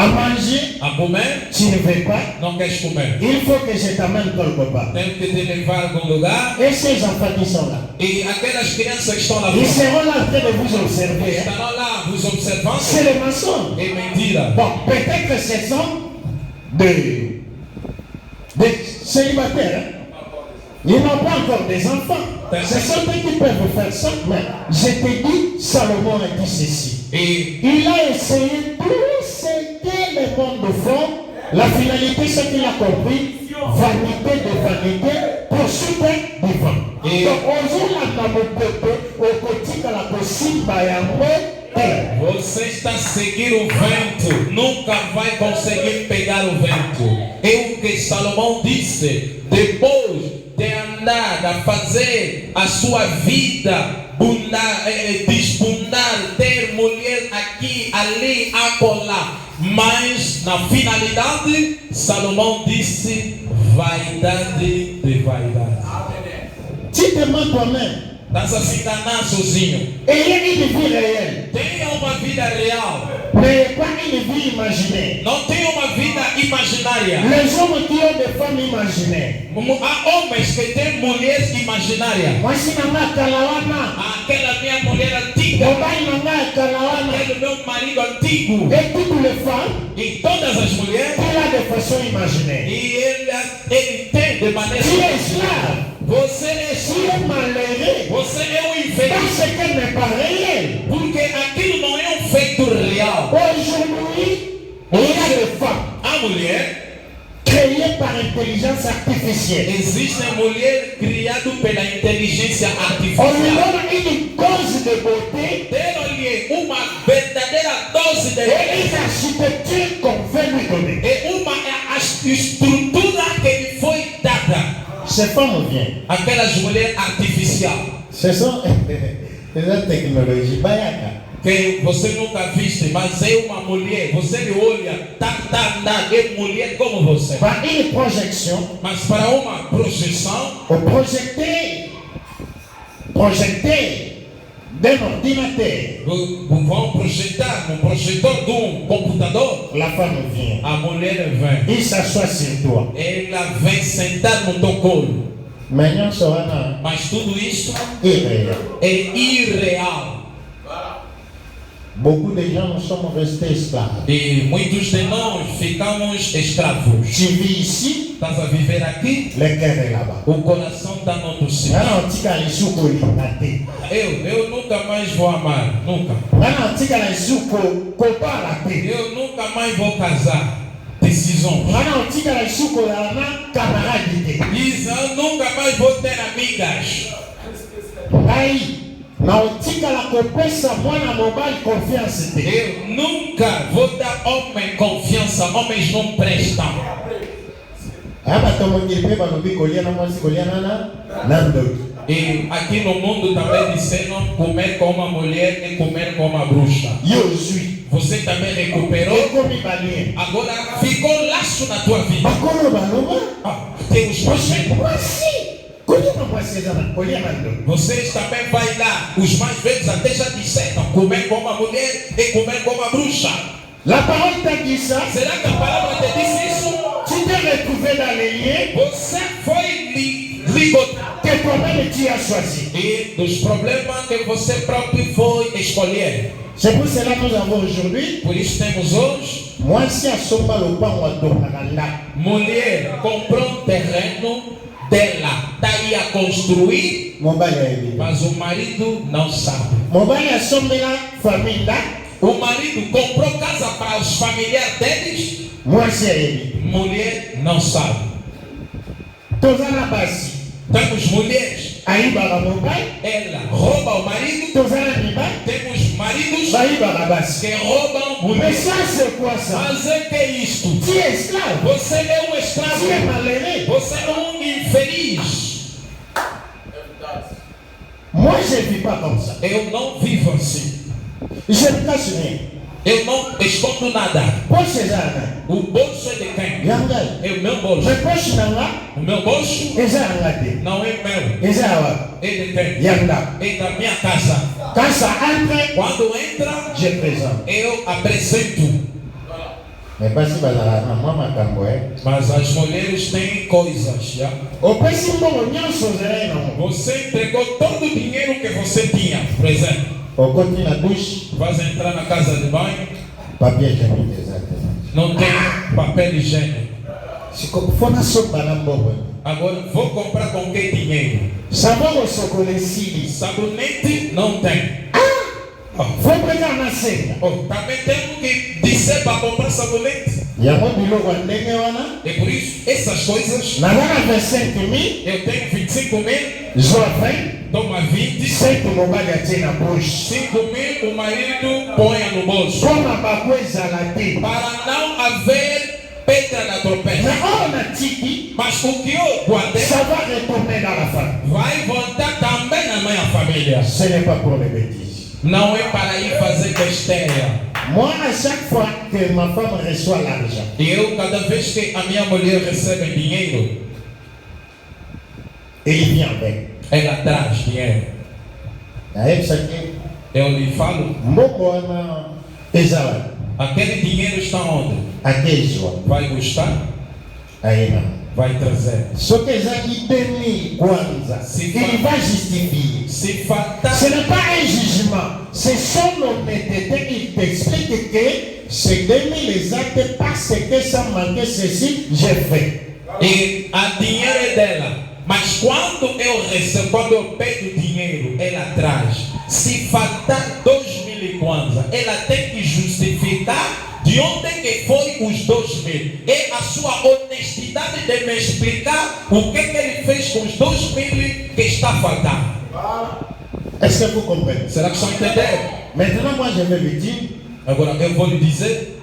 À manger, a comer, tu ne veux pas. não queres comer. Il faut que je t'amène quelque part. Tenho que te levar a algum lugar. Et ces enfants qui sont là, E aquelas crianças que estão lá ils fora, seront là en train de vous observer. Hein. estarão lá vos observando. C'est le mensonge. É mentira. Bon, peut-être que ce sont des célibataires. Hein. Ils n'ont pas encore des enfants. Ce sont eux qui peuvent faire ça. Mais je te dis, Salomon a dit ceci. E Il a essayé tout ce que le monde font. La finalité, c'est qu'il a compris. Vanité de vanité, poursuite du vent. Donc, aujourd'hui, au quotidien, la possible, você está a seguir o vento, nunca vai conseguir pegar o vento. É o que Salomão disse. Depois de andar a fazer a sua vida desbundar, ter mulher aqui, ali, acolá, mas na finalidade Salomão disse vaidade de vaidade. Tu te mens toi-même. Estás a se enganar sozinho. Ayez une vie réelle. Tenha uma vida real. Mais pas une vie imaginée. Não tenha uma vida imaginária. Les hommes qui ont des femmes imaginaires. Há homens que têm mulheres imaginárias. Moi, si nanga kalawana. Aquela minha mulher antiga. Mobile nanga kalawana. Aquele meu marido antigo. Et toutes les femmes. E todas as mulheres. Il a de façon imaginaire. E ele tem de maneira. Tu es esclave. Você é Tu es malheureux. Você é um infeliz. Parce qu'elle n'est pas réelle. Porque aquilo não é um feito real. Aujourd'hui, il y a des femmes A mulher créées par intelligence artificielle. existe a mulher criada pela inteligência On lui artificial. donne une dose de beauté Deram-lhe uma verdadeira dose de et une architecture qu'on veut lui donner. é uma estrutura que lhe foi dada. Ces femmes viennent. Aquelas mulheres artificiais Ce sont la technologie bayaka. que você nunca viste, mas é uma mulher. Você lhe olha, é mulher como você. Par une projection, Mas para uma projeção, au projeter d'un ordinateur, vão projetar no projetor de computador. la femme vient. A mulher vem. Il s'assoit sur toi. Ela vem sentar no teu colo. Maintenant, ça va Mas tudo isso irréel. é irreal. Beaucoup de gens nous sommes restés esclaves. E muitos de nós ficamos escravos. Tu vis ici, Estás a viver aqui, le cœur est là-bas. o coração está no outro sítio. Nana otika lisuko litate. Eu nunca mais vou amar, nunca. Nana otika lisuko kopala te. Eu nunca mais vou casar. Decisão. Nana otika lisuko yana camarade te. Isa, eu nunca mais vou ter amigas. Ai, na otika la kopesa mwana mobile confiance te. Eu nunca vou dar homem confiança. Homens não prestam. Aba tomo ngiripe banobi kolia na mwasi kolia nana nandoki. E aqui no mundo também disseram comer com uma mulher e comer com uma bruxa. Yo zui. Você também recuperou. Ekomi balien. Agora ficou laço na tua vida. Bakolo baloba. Tem os Mwasi. mais Mwasi. Konya mwasi zana kolia nandoki. Vocês também vai lá. Os mais velhos até já disseram comer com uma mulher e comer com uma bruxa. La parole t'a dit ça. Será que a palavra te disse isso? Tu t'es retrouvé dans les liens Você foi ligado. que toi-même tu as choisi. E dos problemas que você próprio foi escolher. C'est pour cela que nous avons aujourd'hui, Por isso temos hoje. moi si à Somba le pan ou à Domaranda, Mulher comprou um terreno dela. Está aí a construir. mon bail est évident. Mas o marido não sabe. Mon bail est somme la famille là, O marido comprou casa para os familiares deles. moi c'est évident. Mulher não sabe. Tous à la base, Temos mulheres. aïba la mon bail, Ela rouba o marido. tous à la niba, Temos maridos aïba la base. que roubam Mais mulheres. ça c'est quoi ça? Mas é que é isto? Tu es esclave, Você é um tu es escravo. malheureux. Você é um infeliz. Moi je ne vis pas comme ça. Eu não vivo assim. Je ne cache rien. Eu não escondo nada. Poche Zana, O bolso é de quem? Yangai. É o meu bolso. Mais poche Nanga, O meu bolso Ezangate, não é meu. Ezawa, É de quem? Yanda. É da minha casa. Quand ça entre, Quando entra, je présente. eu apresento. Mais pas si bazala na mwa makambo Mas as mulheres têm coisas, já. opesi mbongo nyonso ozalaki nango. Você entregou todo o dinheiro que você tinha, por exemplo. Okoti na douche, Vai entrar na casa de banho, papier higiénique exactement. não tem papel higiênico. Fona sopa na mbongo. Agora, vou comprar com que dinheiro? Savon osokole esili. Sabonete não tem. Vou pegar na seca. Também temos que dizer para comprar sabonete. Yango biloko ndenge wana. E por isso, essas coisas, Nazala 25,000. eu tenho 25.000, Zwa 20. toma 20, 5 mobali atie na bush. 5.000 o marido põe no bolso. Koma bako ezala te. Para não haver pedra na tropeça. Na oyo na tiki, Mas o que eu guardei ça va retourner dans la famille. vai voltar também na minha família. Ce n'est pas pour les bêtises. Não é para ir fazer besteira. Moi, à chaque fois que ma femme reçoit l'argent, E eu, cada vez que a minha mulher recebe dinheiro, elle vient avec. ela traz dinheiro. Aí isso aqui, Eu lhe falo, mbongo wana ezala. aquele dinheiro está onde? Akezwa. Vai gostar? Aí não. Vai trazer. Soki ezaki 2000 kwanza, il va justifier. Se faltar, Ce n'est pas un jugement, c'est son honnêteté. Il t'explique que ces 2000 exacts parce que ça manquait ceci, j'ai fait. e a dinheiro é dela. Mas quando eu recebo, quando eu pego dinheiro, ela traz. Se faltar 2.000 kwanza, ela tem que justificar de onde que foi os 2.000. É a sua honestidade de me explicar o que ele fez com os 2.000 que está faltando. Est-ce que vous comprenez? Será que estão entendendo? Maintenant, moi, je vais lui dire, Agora eu vou lhe dizer,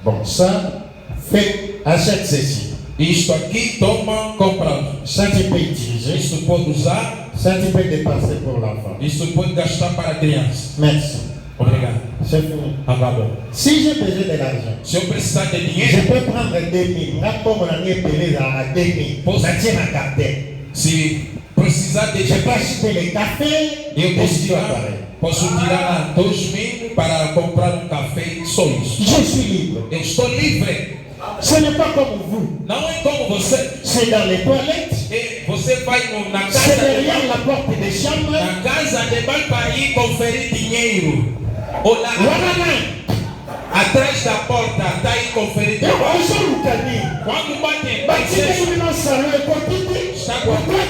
bon, ça, fait, achète ceci. isto aqui, toma, compra. Ça, tu peux utiliser. Isto pode usar, Ça, tu peux dépenser pour l'enfant. isto pode gastar para a criança. Merci. Obrigado. C'est fini. Acabou. Si j'ai besoin de l'argent, Se eu precisar de je dinheiro, peux prendre 2000. Là, comme on a mis pelé à 2000, on a tient à capter. se precisar de Je peux dinheiro, acheter les cafés eu et posso tout tirar, pareil. posso tirar 2.000 para comprar um café, só isso. Je suis libre. Eu estou livre. Ce n'est pas comme vous. Não é como você. C'est dans les toilettes, E você vai na c'est casa de derrière banho, la porte des chambres. na casa de banho para ir conferir dinheiro. Ou lá, Voilà. atrás da porta, está aí conferir Et dinheiro. on se loue. Quando bate, Bah, tu es dans le salon et pourquoi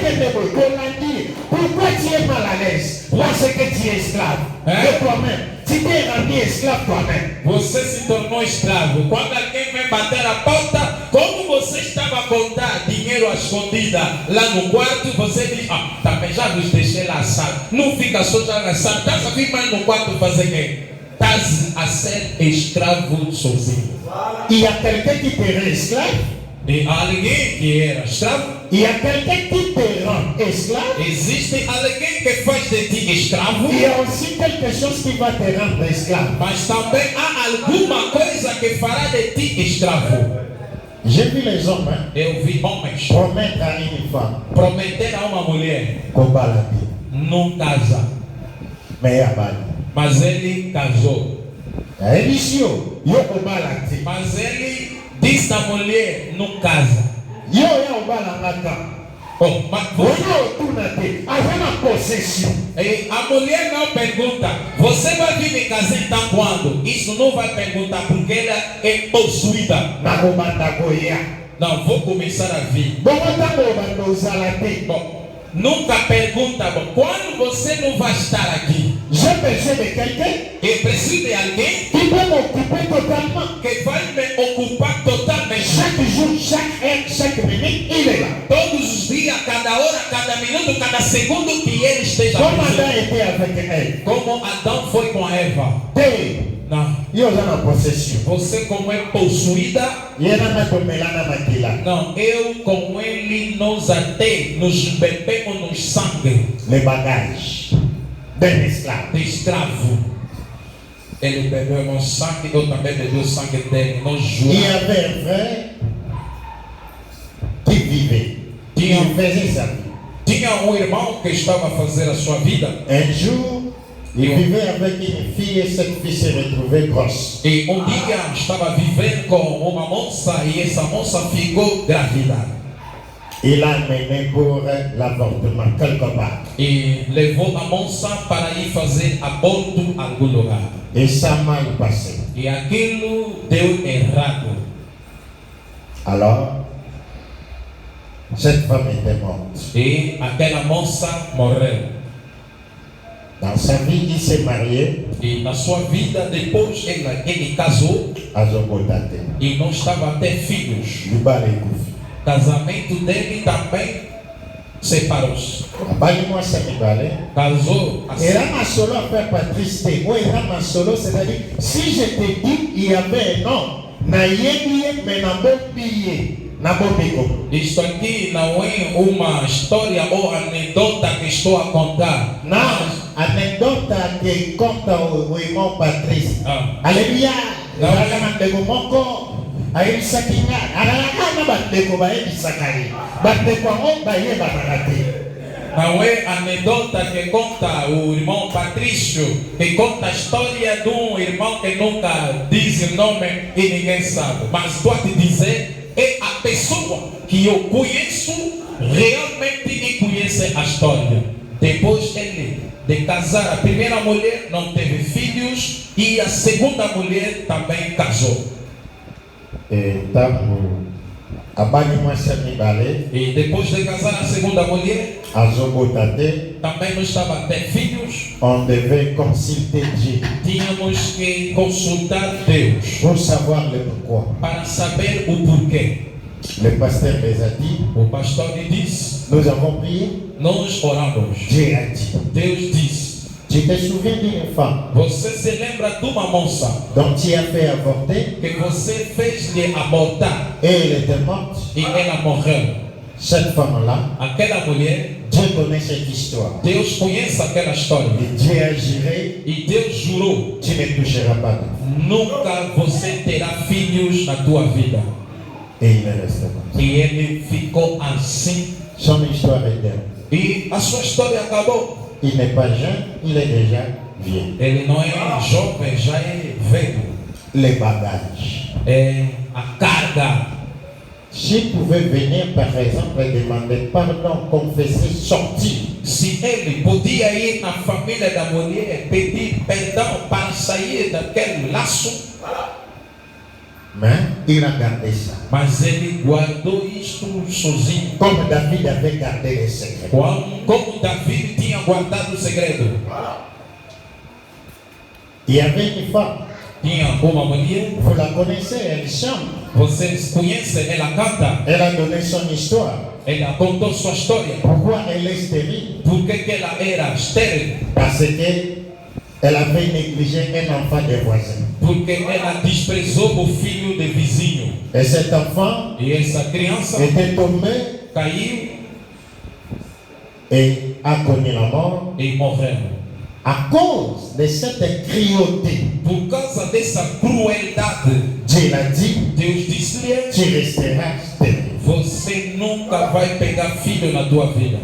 tu es debout? Pourquoi tu es mal à l'aise? Parce que tu es esclave de toi-même. Tu t'es rendu esclave toi-même. você se tornou escravo. Quando alguém vem bater a porta, como você estava a contar dinheiro à escondida lá no quarto, você diz, também já vos deixei lá assado. Não fica só já assado, estás a vir mais no quarto fazer quê? Estás a ser escravo sozinho. Il y a quelqu'un qui te rend esclave. E alguém que era escravo, Il y a quelqu'un qui te rend esclave. existe alguém que faz de ti escravo, Il y a aussi quelque chose qui va te rendre esclave. mas também há alguma coisa que fará de ti escravo. J'ai vu les hommes Eu vi homens promettre à une femme prometer a uma mulher, qu'on va la vie. não casa, Mais il y a pas. mas ele casou. Elle dit, yo, on va la vie. Mas ele disse à mulher, não casa. Yo, on va la matin. Mas e a mulher não pergunta, você vai vir me casar então quando? Isso não vai perguntar porque ela é possuída. Não, vou começar a vir. Bom, nunca pergunta, bom, quando você não vai estar aqui? Eu preciso de alguém que vai me ocupar totalmente. Chaque jour, chaque heure, chaque minute, il est là. Todos os dias, cada hora, cada minuto, cada segundo que ele esteja Como Adão presente. était avec elle. Como Adão foi com Eva. Não. Yo na possession. Você como é possuída. Yena na tomela na makila. Não, eu com ele nós até nos bebemos no sangue Les bagages d'un esclave. de escravo. Ele bebeu meu sangue, eu também bebi o sangue dele. Nós Il y juramos. avait un frère qui vivait. Il faisait sa vie. Tinha um irmão que estava a fazer a sua vida. Un jour, Il vivait avec une fille et cette fille s'est retrouvée grosse. E um dia estava vivendo com uma moça e essa moça ficou grávida. Il l'a amené pour l'avortement quelque part. E levou a moça para ir fazer aborto em algum lugar. Et ça a mal passé. E aquilo deu errado. Alors, cette femme était morte. E aquela moça morreu. Dans sa vie, il s'est marié E na sua vida, depois ele casou à Zobotate. e não estava a ter filhos. Du Balékouf. Casamento dele também separou-se. Abali-moi ça me balé. Casou Et là, assim. ma solo a fait Patrice T. Oui, là, ma solo, c'est-à-dire, si je te dis, il y avait un nom, na yébié, mais na bon billet, na bon bico. Isto aqui não é uma história ou anedota que estou a contar. Non, anecdote que conta o irmão Patrice. Ah. Aleluia. Não. Ezalaka na ndeko moko ayebisaki nga alalaka na bandeko bayebisaka ye bandeko yango bayebanaka te. Não é anedota que conta o irmão Patrício, que conta a história de um irmão que nunca diz o nome e ninguém sabe. Mas estou a te dizer, é a pessoa que eu conheço realmente e conhece a história. Depois ele de casar, a primeira mulher não teve filhos e a segunda mulher também casou. Ntango abali-moi ça me balé E depois de casar a segunda mulher, azobota te, também não estava a ter filhos. on devait consulter Dieu Tínhamos que consultar Deus pour savoir le pourquoi. para saber o porquê. Le pasteur les a dit, O pastor lhe disse, nous avons prié, nós oramos. Dieu a dit. Deus disse, Tu te souviens d'une femme você se lembra de uma moça dont tu as fait avorter que você fez-lhe abortar et elle était morte? e ela morreu? Cette femme-là, Aquela mulher, Dieu connaît cette histoire. Deus conhece aquela história. Et Dieu a juré, E Deus jurou, tu ne toucheras pas d'enfant. nunca você terá filhos na tua vida. Et il est resté comme ça. E ele ficou assim. Son histoire est terminée. E a sua história acabou. Il n'est pas jeune, il est déjà vieux. Ele não é jovem, já é velho. Les bagages. É a carga. S'il pouvait venir, par exemple, et demander pardon, confesser, sortir, Se ele podia ir na família da mulher pedir perdão para sair daquele laço, mais il a gardé ça. mas ele guardou isto sozinho. Comme David avait gardé les secrets. Como Davi tinha guardado o segredo. Il y avait une femme, Tinha uma mulher, vous la connaissez, elle chante. vocês conhecem, ela canta, Elle a donné son histoire. ela contou sua história. Pourquoi elle est stérile? Por que ela era estéril? Parce qu'elle avait négligé un enfant des voisins. Porque ela desprezou o filho de vizinho. Et cet enfant E essa criança était tombé caiu et a connu la mort e morreu. à cause de cette cruauté. Por causa dessa crueldade, Dieu l'a dit, Deus disse-lhe: tu resteras stérile. você nunca vai pegar filho na tua vida.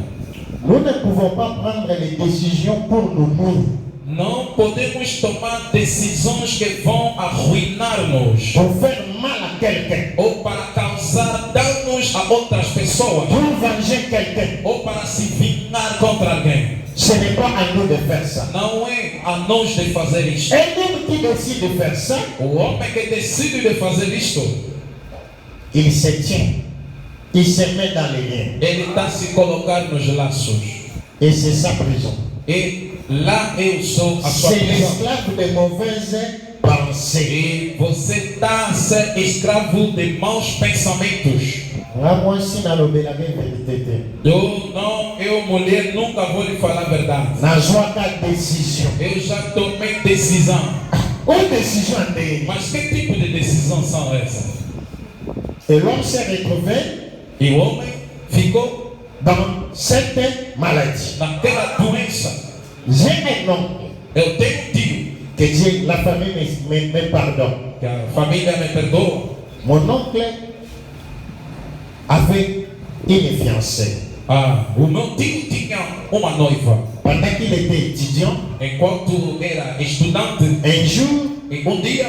Nous ne pouvons pas prendre les décisions pour nous, Não podemos tomar decisões que vão arruinar-nos pour faire mal à quelqu'un, ou para causar danos a outras pessoas pour venger quelqu'un. ou para se vingar contra alguém. Ce n'est pas à nous de faire ça. Não é a nós de fazer isto. Un homme qui décide de faire ça, O homem que decide de fazer isto, il se tient, il se met dans les liens. ele está a se colocar nos laços. Et c'est sa prison. E lá eu sou a sua C'est prisão. l'esclave de mauvaises pensées. E você está a ser escravo de maus pensamentos. Moi aussi, dans le Bélagué, vérité. Eu, mulher, nunca vou lhe falar a verdade. Na joie de décision. Eu já tomei decisão. Une décision de. Mas que tipo de decisão são essas? Et l'homme s'est retrouvé E o homem ficou dans cette maladie. naquela doença. J'ai un oncle Eu tenho um tio, que Dieu, la famille me pardonne. que a família me perdoa. Mon oncle avait une fiancée. O meu tio tinha uma noiva. pendant qu'il était étudiant, enquanto era estudante, un jour, e dia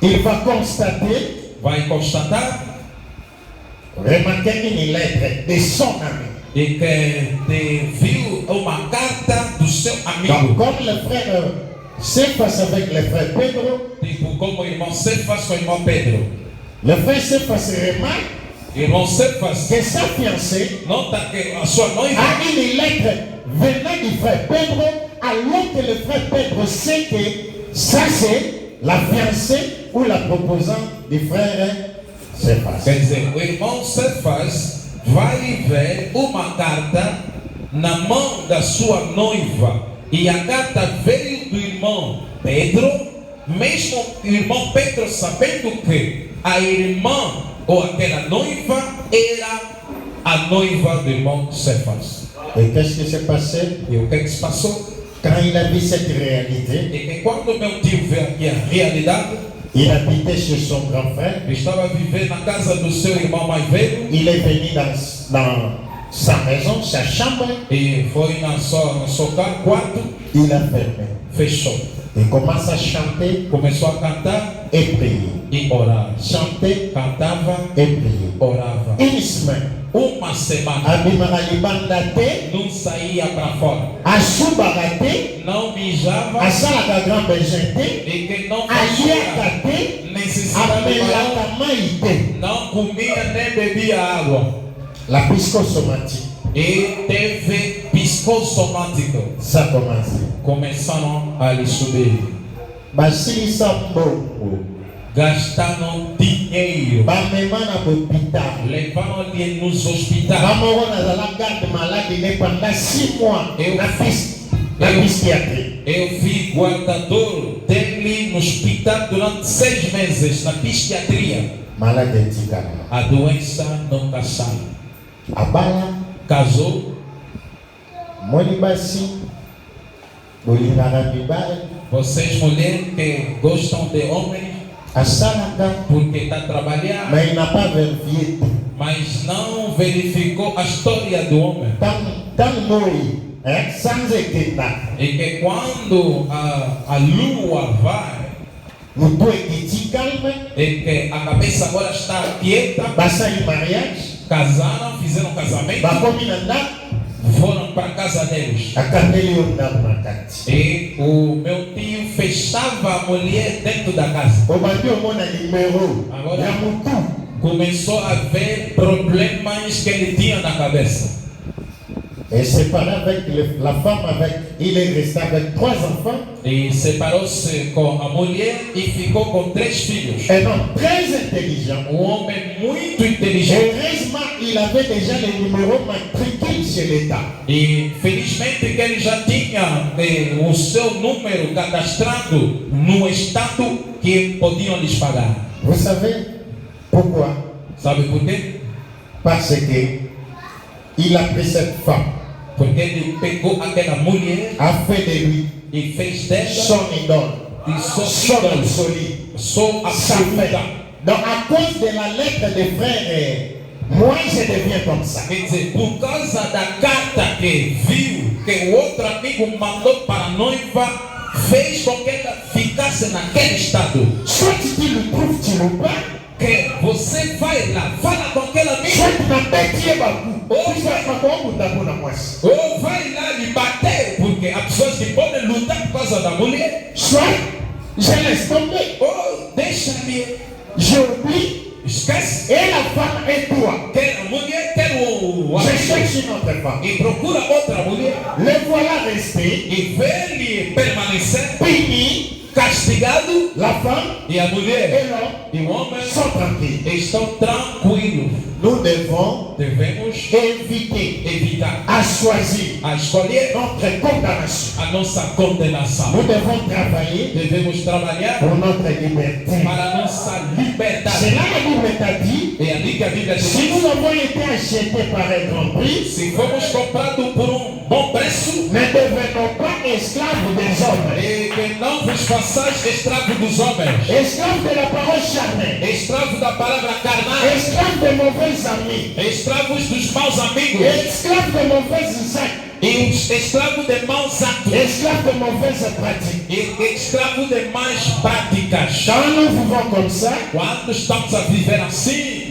il va constater, vai constatar remarquer une lettre de son ami. e que viu uma carta do seu Donc, amigo. comme le frère Cephas avec le frère Pedro, Tipo como o irmão Cefas com o irmão Pedro. le frère Cephas remarque Irmão Cefas que sa fiancée nota que a sua noiva a une lettre venant du frère Pedro, alors que le frère Pedro sait que ça c'est la fiancée ou la proposante du frère Cephas. quer dizer, o irmão Cefas vai ver uma carta na mão da sua noiva. E a carta veio do irmão Pedro, mesmo o irmão Pedro sabendo que a irmã ou aquela noiva era a noiva do irmão Cefas. Et qu'est-ce qui s'est passé? E o que se passou? Quand il a vu cette réalité, E que quando meu tio vê aqui a realidade, il habitait chez son grand frère, ele estava vivendo na casa do seu irmão mais velho il est venu dans sa maison, sa chambre, e foi no seu quarto, il a fermé. fechou. Il commence à chanter Começou a cantar et prier. e orar. Chanter Cantava, et prier. orava. Une semaine, Uma semana Abimaralibandate, não saía para fora, Asubarate, não mijava Asalaka Grand Bergente, e que não fazia Aliakate, necessidade de banho, Amelakamaite, não comia nem bebia água. la piscosomatique. E teve psicossomático. Ça commence. Começaram a lhe subir. Basilisa Mboko, Gastaram dinheiro. Bamemana Bopita, Levaram-lhe nos hospitais. Bamorona dans la garde malade, il est pendant 6 mois. Eu- La eu- psychiatrie. Eu vi guardador dele no hospital durante 6 meses na psiquiatria. Malade Ticana. A doença nunca sai. Abala, Casou, Monibasi, Bolingara Bibare, vocês mulheres que gostam de homens Asalaka, porque está a trabalhar, mais il n'a pas vérifié. mas não verificou a história do homem. Tant moi, sans état, E que quando a lua vai, nous pouvons être calme, e que a cabeça agora está quieta, basa de mariage, casaram, fizeram casamento, Bakominanda, foram para a casa deles. a Candelium da Makati. E o meu tio fechava a mulher dentro da casa. Au bandi au monde numéro, Agora- Yamutu, Começou a ver problemas que ele tinha na cabeça. et séparé avec la femme, il est resté avec 3 enfants, E separou-se com a mulher e ficou com 3 filhos. un homme très intelligent. Homem muito inteligente. Heureusement, il avait déjà les numéros matricules chez l'État. E felizmente que ele já tinha o seu número cadastrado no estado que podiam lhes pagar. Vous savez pourquoi? Sabe por quê? Parce que il a pris cette femme, Porque ele pegou aquela mulher a fait de lui e fez dela son idole, e sua son ídolo, absolu. sua Ça fait. absoluta. Donc, à cause de la lettre des frères, moi je deviens comme ça. Quer dizer, por causa da carta que viu, que o outro amigo mandou para a noiva, fez com que ela ficasse naquele estado. Soit tu le trouves, tu le pas, Que você vai lá, fala com aquele amigo, soit tu n'as pas tiré Bakou. Tu vas pas como d'abord à moi. ou vai lá lhe bater, porque há pessoas que podem lutar por causa da mulher, Soit je laisse tomber, ou deixa-lhe, j'oublie, esquece, et la femme est toi. quer a mulher, quer o Je amigo, cherche une autre femme. e procura outra mulher, Le voilà resté, e vê-lhe permanecer puni, castigado, la femme e a mulher et l'homme e o homem sont tranquilles. estão tranquilos. Nous devons Devemos éviter evitar à choisir a escolher notre condamnation. a nossa condenação. Nous devons travailler Devemos trabalhar pour notre liberté. para a nossa liberdade. C'est là la Bible t'a dit, É ali que a Bíblia si diz: nous avons été achetés par un grand prix, se fomos comprados por bom preço, ne devenons pas esclaves des hommes, e que não vos façais escravos dos homens, esclaves de la parole charnelle, escravos da palavra carnal, esclaves de mauvais amis, escravos dos maus amigos, esclaves de mauvaises actes, E os escravo de maus atos. esclave de mauvaises pratiques. E escravo de más práticas. Quand nous vivons comme ça, Quando estamos a viver assim,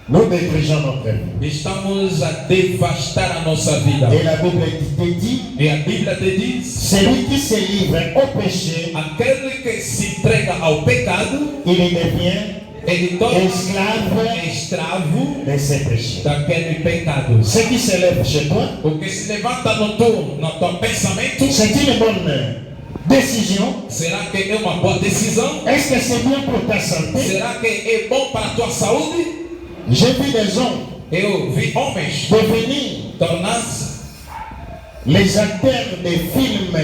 nous détruisons notre vie. estamos a devastar a nossa vida. Et la Bible te dit, E a Bíblia te diz: celui qui se livre au péché, aquele que se entrega ao pecado, il devient ele torna esclave escravo de ses péchés. daquele pecado. Ce qui se lève chez toi, O que se levanta no teu pensamento, c'est une bonne décision. será que é uma boa decisão? Est-ce que c'est bien pour ta santé? Será que é bom para a tua saúde? J'ai vu des hommes Eu vi homens devenir tornar-se les acteurs de films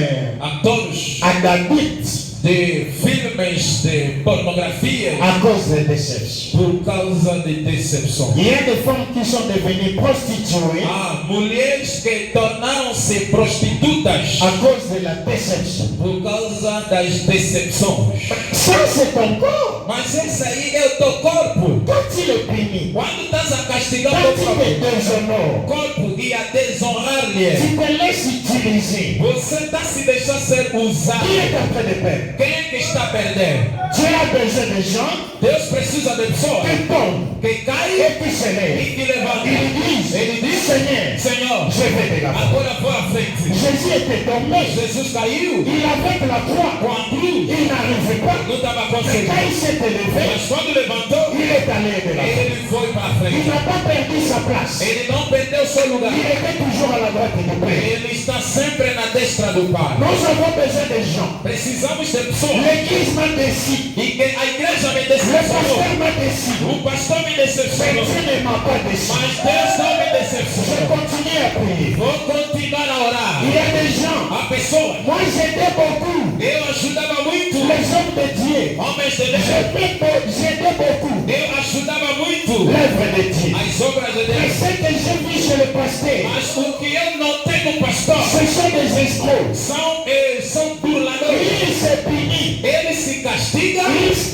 atores adultes de filmes de pornografia à cause de déception. por causa de decepção. Il y a des femmes qui sont devenues prostituées Há mulheres que tornaram-se prostitutas à cause de la déception. por causa das decepções. Ça, c'est ton corps. Mas esse aí é o teu corpo. Quand il est puni, Quando estás a castigar quand o teu il est próprio déshonore, corpo e a desonrar-lhe, tu te laisses utiliser. você está se deixando ser usado. Qui est en train de perdre? Quem é que está perdendo? Dieu a besoin de gens Deus precisa de pessoas qui tombent que caem et qui se lèvent. e que levantam. Ils disent, Ele diz: Seigneur, Senhor, je vais te la agora vou à frente. Jésus était tombé. Jesus caiu Il avait la croix. com a cruz, Il n'arrivait pas. não estava Mais conseguindo. quand il s'est élevé, Mas quando levantou, il est allé de la ele foi para Il frente. n'a pas perdu sa place. Ele não perdeu seu lugar. Il était toujours à la droite du Père. Ele está sempre na destra do Pai. Nous avons besoin de gens. Precisamos de pessoas. L'église m'a décidé. E que a igreja me Le decepcionou. pasteur m'a décidé. O pastor me Mais decepcionou. Dieu ne m'a pas décidé. Mas Deus não me Je decepcionou. continue à prier. Vou continuar a orar. Il y a des gens. Há pessoas. Moi, j'aidais beaucoup Eu ajudava muito. les hommes de Dieu. Homens de Deus. J'aidais beaucoup Eu ajudava muito. l'œuvre de Dieu. As obras de Et Deus. ce que j'ai vu chez le pasteur, Mas o que eu notei no pastor ce sont des escrocs. são burladores. Il se punit. Ele se castiga.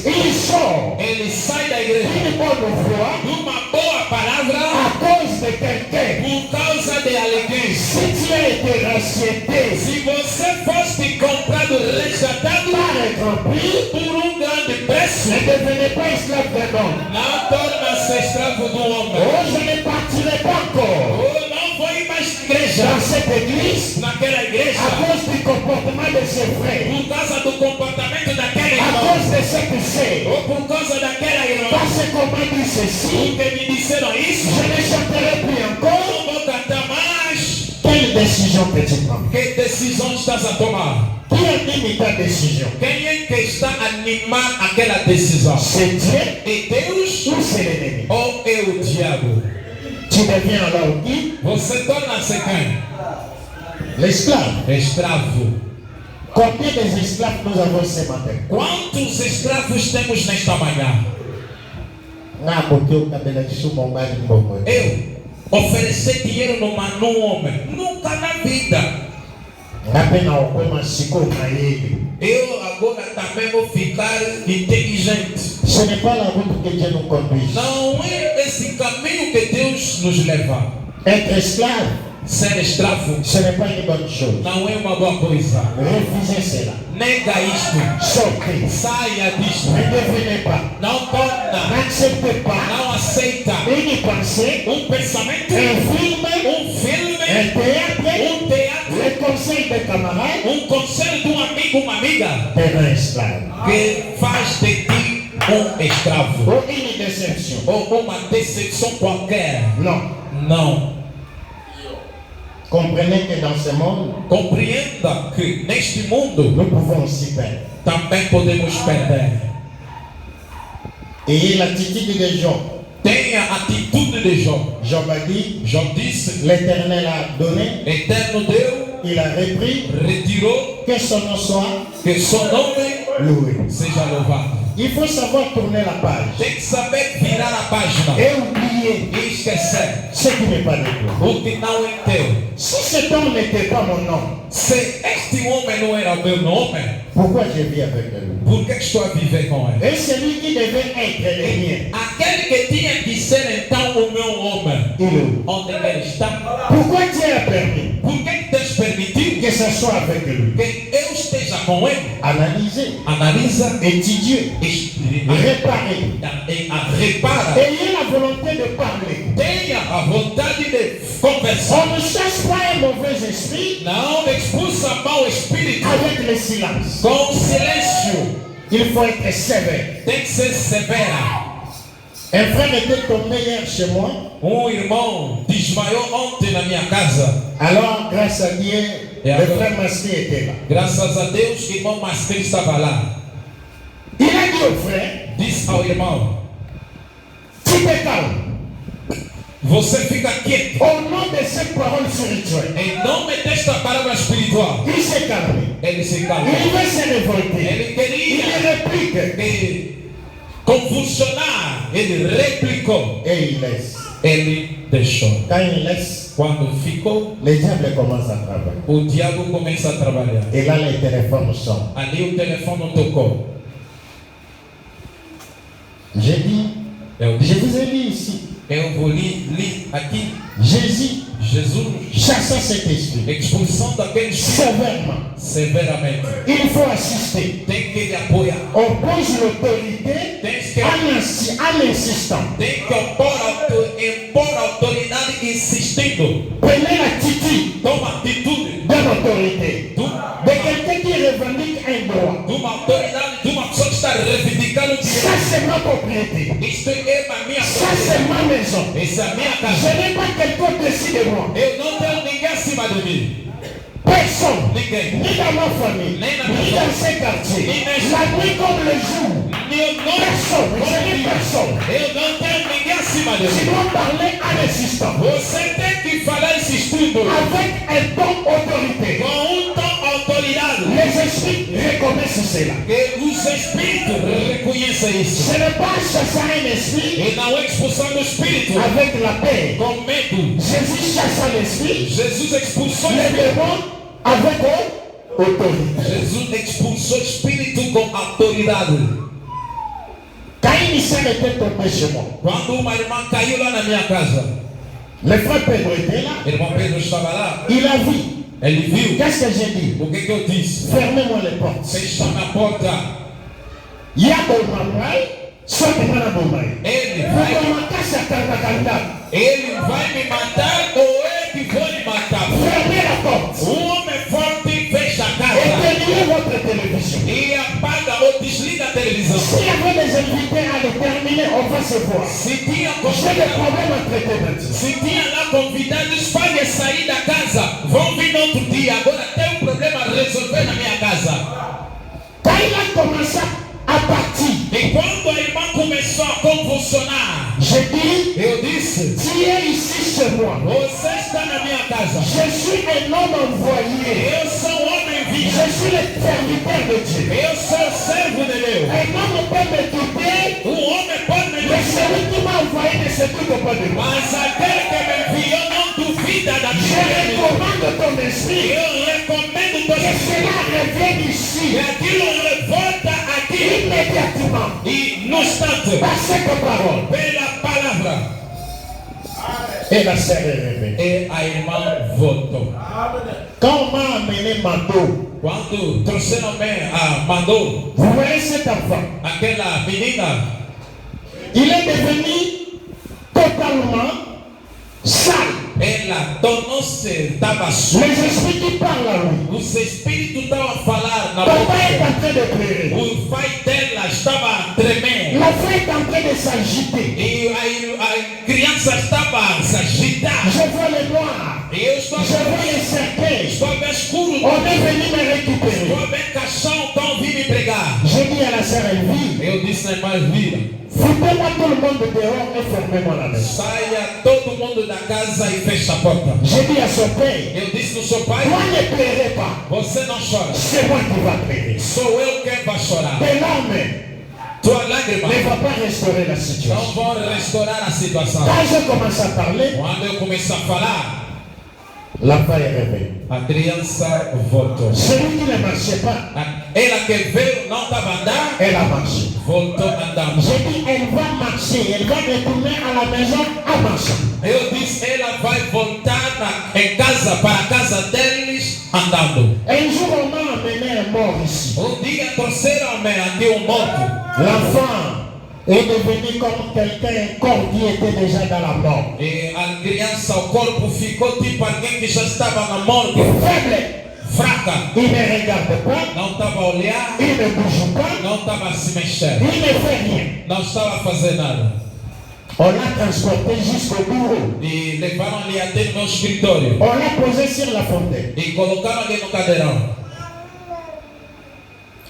Il sort Ele sai da igreja. une bonne voix Uma boa palavra à cause de quelqu'un. por causa de alguém. Si tu as été racheté Se você fosse comprado, resgatado par un grand prix, por grande preço, ne devenez pas esclave d'un homme. não torna-se escravo do homem. Oh, je ne partirai pas encore Ou não foi mais igreja. dans cette église Naquela igreja, à cause du comportement de ses frères, por causa do comportamento daquela à irmã, cause de cette sœur. ou por causa daquela irmã, Parce qu'on m'a dit ceci, porque me disseram isso, je ne chanterai plus encore. não vou cantar mais. Quelle décision que tu prends? Que decisão estás a tomar? Qui anime ta décision? Quem é que está a animar aquela decisão? C'est Dieu É Deus ou c'est l'ennemi? ou é o diabo? Tu deviens alors qui? Você torna-se quem? L'esclave. Escravo. Combien d'esclaves nous avons ce matin? Quantos escravos temos nesta manhã? Nga bote o kabela kisu mombali mbongo. Eu oferecer dinheiro num homem? Nunca na vida. Nga pena okoma siko na yeye. Eu agora também vou ficar inteligente. Ce n'est pas la route que Dieu nous conduit. Não é esse caminho que Deus nos leva. Être esclave, Ser escravo ce n'est pas une bonne chose. não é uma boa coisa. Refusez cela. Nega isto. Sortez. Saia disto. Ne devenez pas. Não torna. N'acceptez pas Não aceita une pensée, pensamento, un film, filme, un théâtre, teatro, le conseil de camarades conselho de amigo, uma amiga de un esclave. que faz de ti escravo. Ou une déception. Ou uma decepção qualquer. Non. Não. Comprenez que dans ce monde, Compreenda que neste mundo nous pouvons aussi perdre. também podemos perder. Et l'attitude de Job. Tenha a atitude de Job. Job a dit, Job disse: l'Éternel a donné, Eterno Deus il a repris, retirou, que son nom soit que seu nome loué. seja louvado. Il faut savoir tourner la page Tem que saber virar a página et oublier oublier e esquecer ce qui n'est pas de toi. o que não é teu. Si cet homme n'était pas mon homme, Se este homem não era o meu nome, pourquoi je vis avec lui? por que estou a viver com ele? Et celui qui devait être le mien, Aquele que tinha que ser então o meu homem, il est où? onde ele está? Pourquoi Dieu a permis Por que Deus permitiu que ce soit avec lui? que eu esteja com ele? Analyser, Analisa, étudier, réparer. repara, Ayez la volonté de parler. tenha a vontade de conversar. On ne cherche pas un mauvais esprit Não expulsa mau espírito avec le silence. com silêncio. Il faut être sévère. Tem que ser severa. Un frère était tombé hier chez moi. Irmão desmaiou ontem na minha casa. Alors, grâce à Dieu, Et le alors? frère Masqué était là. Graças a Deus, o irmão Masquei estava lá. Il a dit au frère, Disse ao irmão: tu te calmes. você fica quieto. Au nom de cette parole spirituelle, Em nome desta palavra espiritual, il s'est calmé. ele se calmou. Il veut se révolter. Ele Il queria réplique. convulsionar. Ele replicou. Et il laisse. Ele deixou. Quand il laisse, Quando ficou, le diable commence à travailler. o diabo começa a trabalhar. Et là, les téléphones sonnent. Ali o telefone tocou. J'ai dit, Eu je disse, vous ai dit ici, eu vou li aqui. Jésus Jesus chassa cet esprit expulsão daquele espírito sévèrement. severamente. Il faut assister. Tem que lhe apoiar. Oppose l'autorité Tem que en insistant. Tem que impor autoridade insistindo. Prenez l'attitude Toma atitude d'une autorité, de quelqu'un qui revendique un droit. de uma autoridade, de uma pessoa que está reivindicando o Ça, direito. c'est ma propriété. Isto é a minha Ça, c'est propriedade. ma maison. Essa é a minha Je casa. n'ai pas quelqu'un au-dessus de moi. Eu não tenho ninguém acima de mim. Personne. Ninguém. Ni dans ma famille, Ni dans ni ma dans ces quartiers. Ni dans- La nuit comme le jour. Eu não, Personne. Je n'ai personne. eu não tenho ninguém acima de Tu mim. dois parler en insistant. Você tem que falar insistindo. Avec un ton autorité. Com tom autoridade. Les esprits reconnaissent cela. Que os espíritos reconheçam isso. Ce n'est pas chasser un esprit E não é expulsão do espírito avec la paix. com medo. Jésus chassa l'esprit, Jesus expulsou o les espírito. démons avec autorité. Jesus expulsou o espírito com autoridade. Quand une sœur était tombée chez moi, Quando uma irmã caiu lá na minha casa, le frère Pedro était là, irmão Pedro estava lá, il a vu. ele viu. Qu'est-ce que j'ai dit? O que eu disse? Fermez-moi les portes. Fecha a porta. Il y a Bombaï, sortez-moi la Bombaï. Ele Vous vai, commencez à faire la candidat. ele vai me matar ou eu que vou lhe matar. Fermez la porte. Homem forte fecha a casa Éteignez votre télévision. e apaga ou desliga a televisão. S'il y avait des invités à le terminer, on va se voir. Se tinha J'ai des convidado, problèmes à traiter maintenant. se tinha lá convidados para sair da casa, vão vir no outro dia. Agora tem um problema a resolver na minha casa. Quand il a commencé à partir, E quando a irmã começou a convulsionar, j'ai dit, eu disse: tu es ici chez moi. você está na minha casa. Je suis un homme envoyé. Eu sou um homem Je vivo. suis le serviteur de Dieu. Eu sou servo de Deus. Un homme peut me quitter, Homem pode me mais deixar, celui qui m'a envoyé ne se doute pas de moi. mas aquele que me enviou não duvida da Je minha. recommande ton esprit Eu recomendo que você cela revienne que ici aquilo volta aqui immédiatement e no instante, par cette parole. pela palavra. Et la sœur est revenue. E a irmã voltou. Quand on m'a amené Mado, Quando trouxeram mandou vous voyez cet enfant, aquela menina, il est devenu totalement sale. ela tornou-se, estava suja. Les esprits qui parlent à lui. Os espíritos estavam a falar na Papa est boca. en train de pleurer. O pai dela estava a tremer. L'enfant est en train de s'agiter. E a criança estava a se agitar. Je vois le noir. E eu estou a Je vois ver, les cercueils. estou a ver escuro. On est venu me récupérer. Estou a ver caixão, estão vindo me pregar. J'ai dit à la sœur Elvie, Eu disse na irmã Vira: foutez-moi tout le monde dehors et fermez-moi la maison. saia todo mundo da casa e fecha a porta. J'ai dit à son père, Eu disse no seu pai: toi ne pleurez pas. você não chora. C'est moi qui va pleurer. Sou eu quem vai chorar. Des larmes tua lágrima ne va pas restaurer la não situation. vão restaurar a situação. Quand je commence à parler, Quando eu começo a falar, l'enfant est revenu. a criança voltou. Celui qui ne marchait pas, Ela que veio não estava andando, elle a marché. voltou andando. J'ai dit, elle va marcher, elle va retourner à la maison en marchant. Eu disse, ela vai voltar em casa, para a casa deles, andando. Un jour, on m'a amené un mort ici. Dia trouxeram-me aqui morto. L'enfant est devenu comme quelqu'un, un corps qui était déjà dans la mort. E a criança, o corpo ficou tipo alguém que já estava na morte. Faible. Fraca. Il ne regarde pas, Não estava a olhar, il ne bouge pas, não estava a se mexer, il ne fait rien. não estava a fazer nada. On l'a transporté jusqu'au bureau. E levaram-lhe até no meu escritório. On l'a posé sur la fontaine. E colocaram-lhe no cadeirão.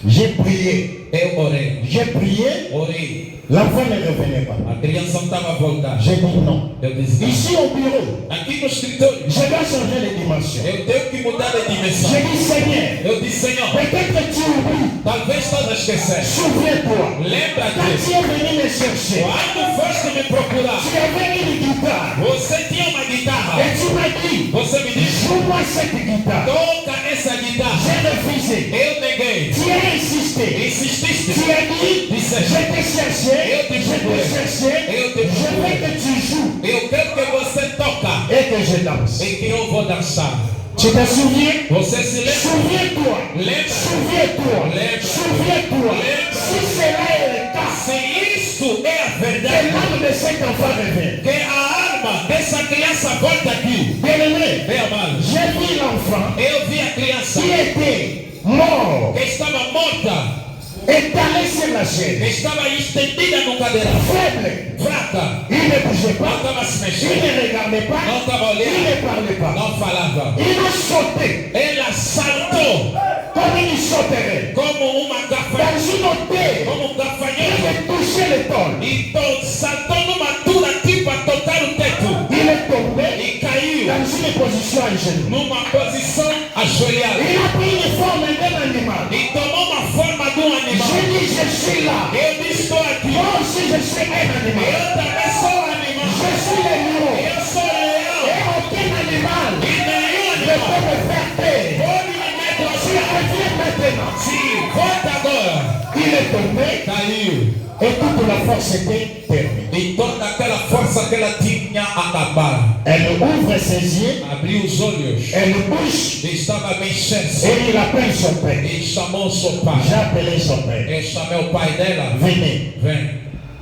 J'ai prié. Eu orei. J'ai prié. Orei. L'enfant ne revenait pas. A criança não estava a voltar. J'ai dit non. Eu disse, Ici au bureau, aqui no escritório, je dois changer les dimensions. eu tenho que mudar de dimensão. J'ai dit Seigneur, Eu disse, Senhor, peut-être que tu oublies. talvez estás a esquecer. Souviens-toi. Quand Lembra-te, tu es venu me chercher, quando foste me procurar, tu avais une guitare. você tinha uma guitarra. Et tu m'as dit, Você me disse, joue-moi cette guitare. toca essa guitarra. J'ai refusé. Eu neguei. Tu as insisté. Insististe. Tu as dit, Disse, je t'ai cherché, Eu te je procurei. t'ai cherché, Eu te je procurei. veux que tu joues Eu quero que você toca et que je danse. e que eu vou dançar. Tu te souviens? Você se lembra? Souviens-toi. Lembra? Souviens-toi. Lembra? Souviens-toi. Lembra? Si cela est le cas, Se isso é a que verdade, l'âme de cet enfant revient. que a alma dessa criança volta aqui. Bien-aimé, Bem amado, j'ai vu l'enfant eu vi a criança qui était mort, que estava morta, étalé sur la chaise, estava estendida no cadeirão, faible. fraca, Il ne bougeait não pas, estava se il mexendo, ne regardait pas, não estava il olhando, ne parlait pas. não falava. Il a sauté Ela saltou comme il sauterait como uma dans gafanhoto, une hauteur. como gafanhoto, Il a touché le sol. e saltou numa altura tipo a tocar o teto Il est tombé e caiu dans une position à genoux. numa posição ajoelhada Il a pris une forme d'un animal. e tomou uma forma de um J'ai animal. dit, je suis là. Eu disse, estou aqui. Moi aussi, je suis un animal. Eu também sou animal. Je suis le lion. Eu sou leão. Et aucun animal E nenhum ne animal peut me faire peur. pode me meter Tu reviens maintenant. Sim, volta agora. Il est tombé Caiu. et toute la force était terminée. E toda aquela força que ela tinha acabado. Elle ouvre ses yeux, Abriu os olhos. elle bouge E estava bem cheia. et il appelle son père. E chamou seu pai. J'ai appelé son père. E chamei o pai dela. Venez, Vem.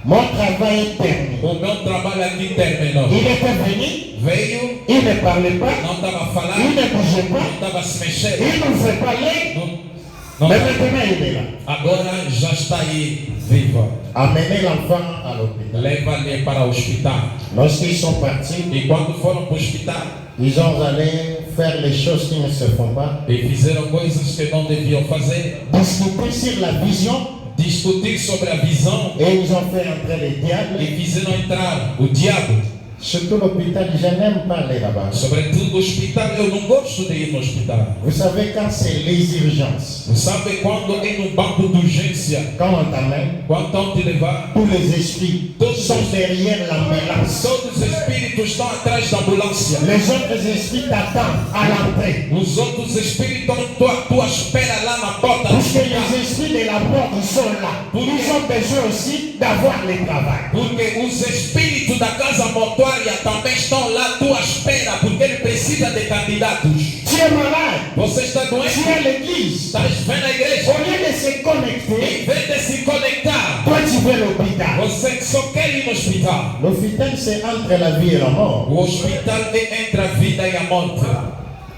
mon travail est terminé. O meu trabalho aqui terminou. Il était venu, Veio. il ne parlait pas, Não estava il falando. ne bougeait Não pas, estava se mexendo. il ne fait pas l'air, Não, mais não. maintenant il est là. Agora já está aí viva. Amenez l'enfant à l'hôpital. Leva-lhe para o hospital. Lorsqu'ils sont partis, E quando foram para o hospital, ils ont allé faire les choses qui ne se font pas, e fizeram coisas que não deviam fazer. discuter sur la vision, Discutir sobre a visão et ils ont fait entrer les diables. e fizeram entrar o diabo. Surtout l'hôpital, je n'aime pas aller là-bas. Sobretudo o hospital, eu não gosto de ir no hospital. Vous savez, quand c'est les urgences, Sabe quando é no banco de urgência, quand on t'amène, quando estão te levar, tous les esprits sont derrière l'ambulance. todos os espíritos estão atrás da ambulância. Les autres esprits t'attendent à l'entrée. Os outros espíritos estão à tua espera lá na porta do Parce que hospital. les esprits de la mort sont là. Ils ont besoin aussi d'avoir le travail. Porque os espíritos da casa mortuária também estão lá à tua espera, porque ele precisa de candidatos. Tu es malade, Você está tu doente? es à l'église. Estás vendo a igreja? Au lieu de se connecter, Em vez de se conectar, toi tu veux l'hôpital. você só quer ir no hospital. L'hôpital, c'est entre la vie et la mort. O hospital é entre a vida e a morte.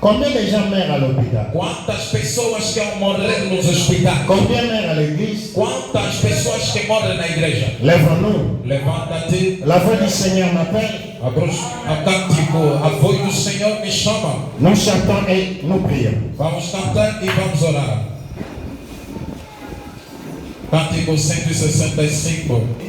Combien de gens meurent à l'hôpital? Quantas pessoas que vão morrer nos hospitais? Combien meurent à l'église? Quantas pessoas que morrem na igreja? Lève-nous. Levanta-te. La voix du Seigneur m'appelle. A cântico, a voz do Senhor me chama. Nous chantons et nous prions. Vamos cantar e vamos orar. Cântico 165.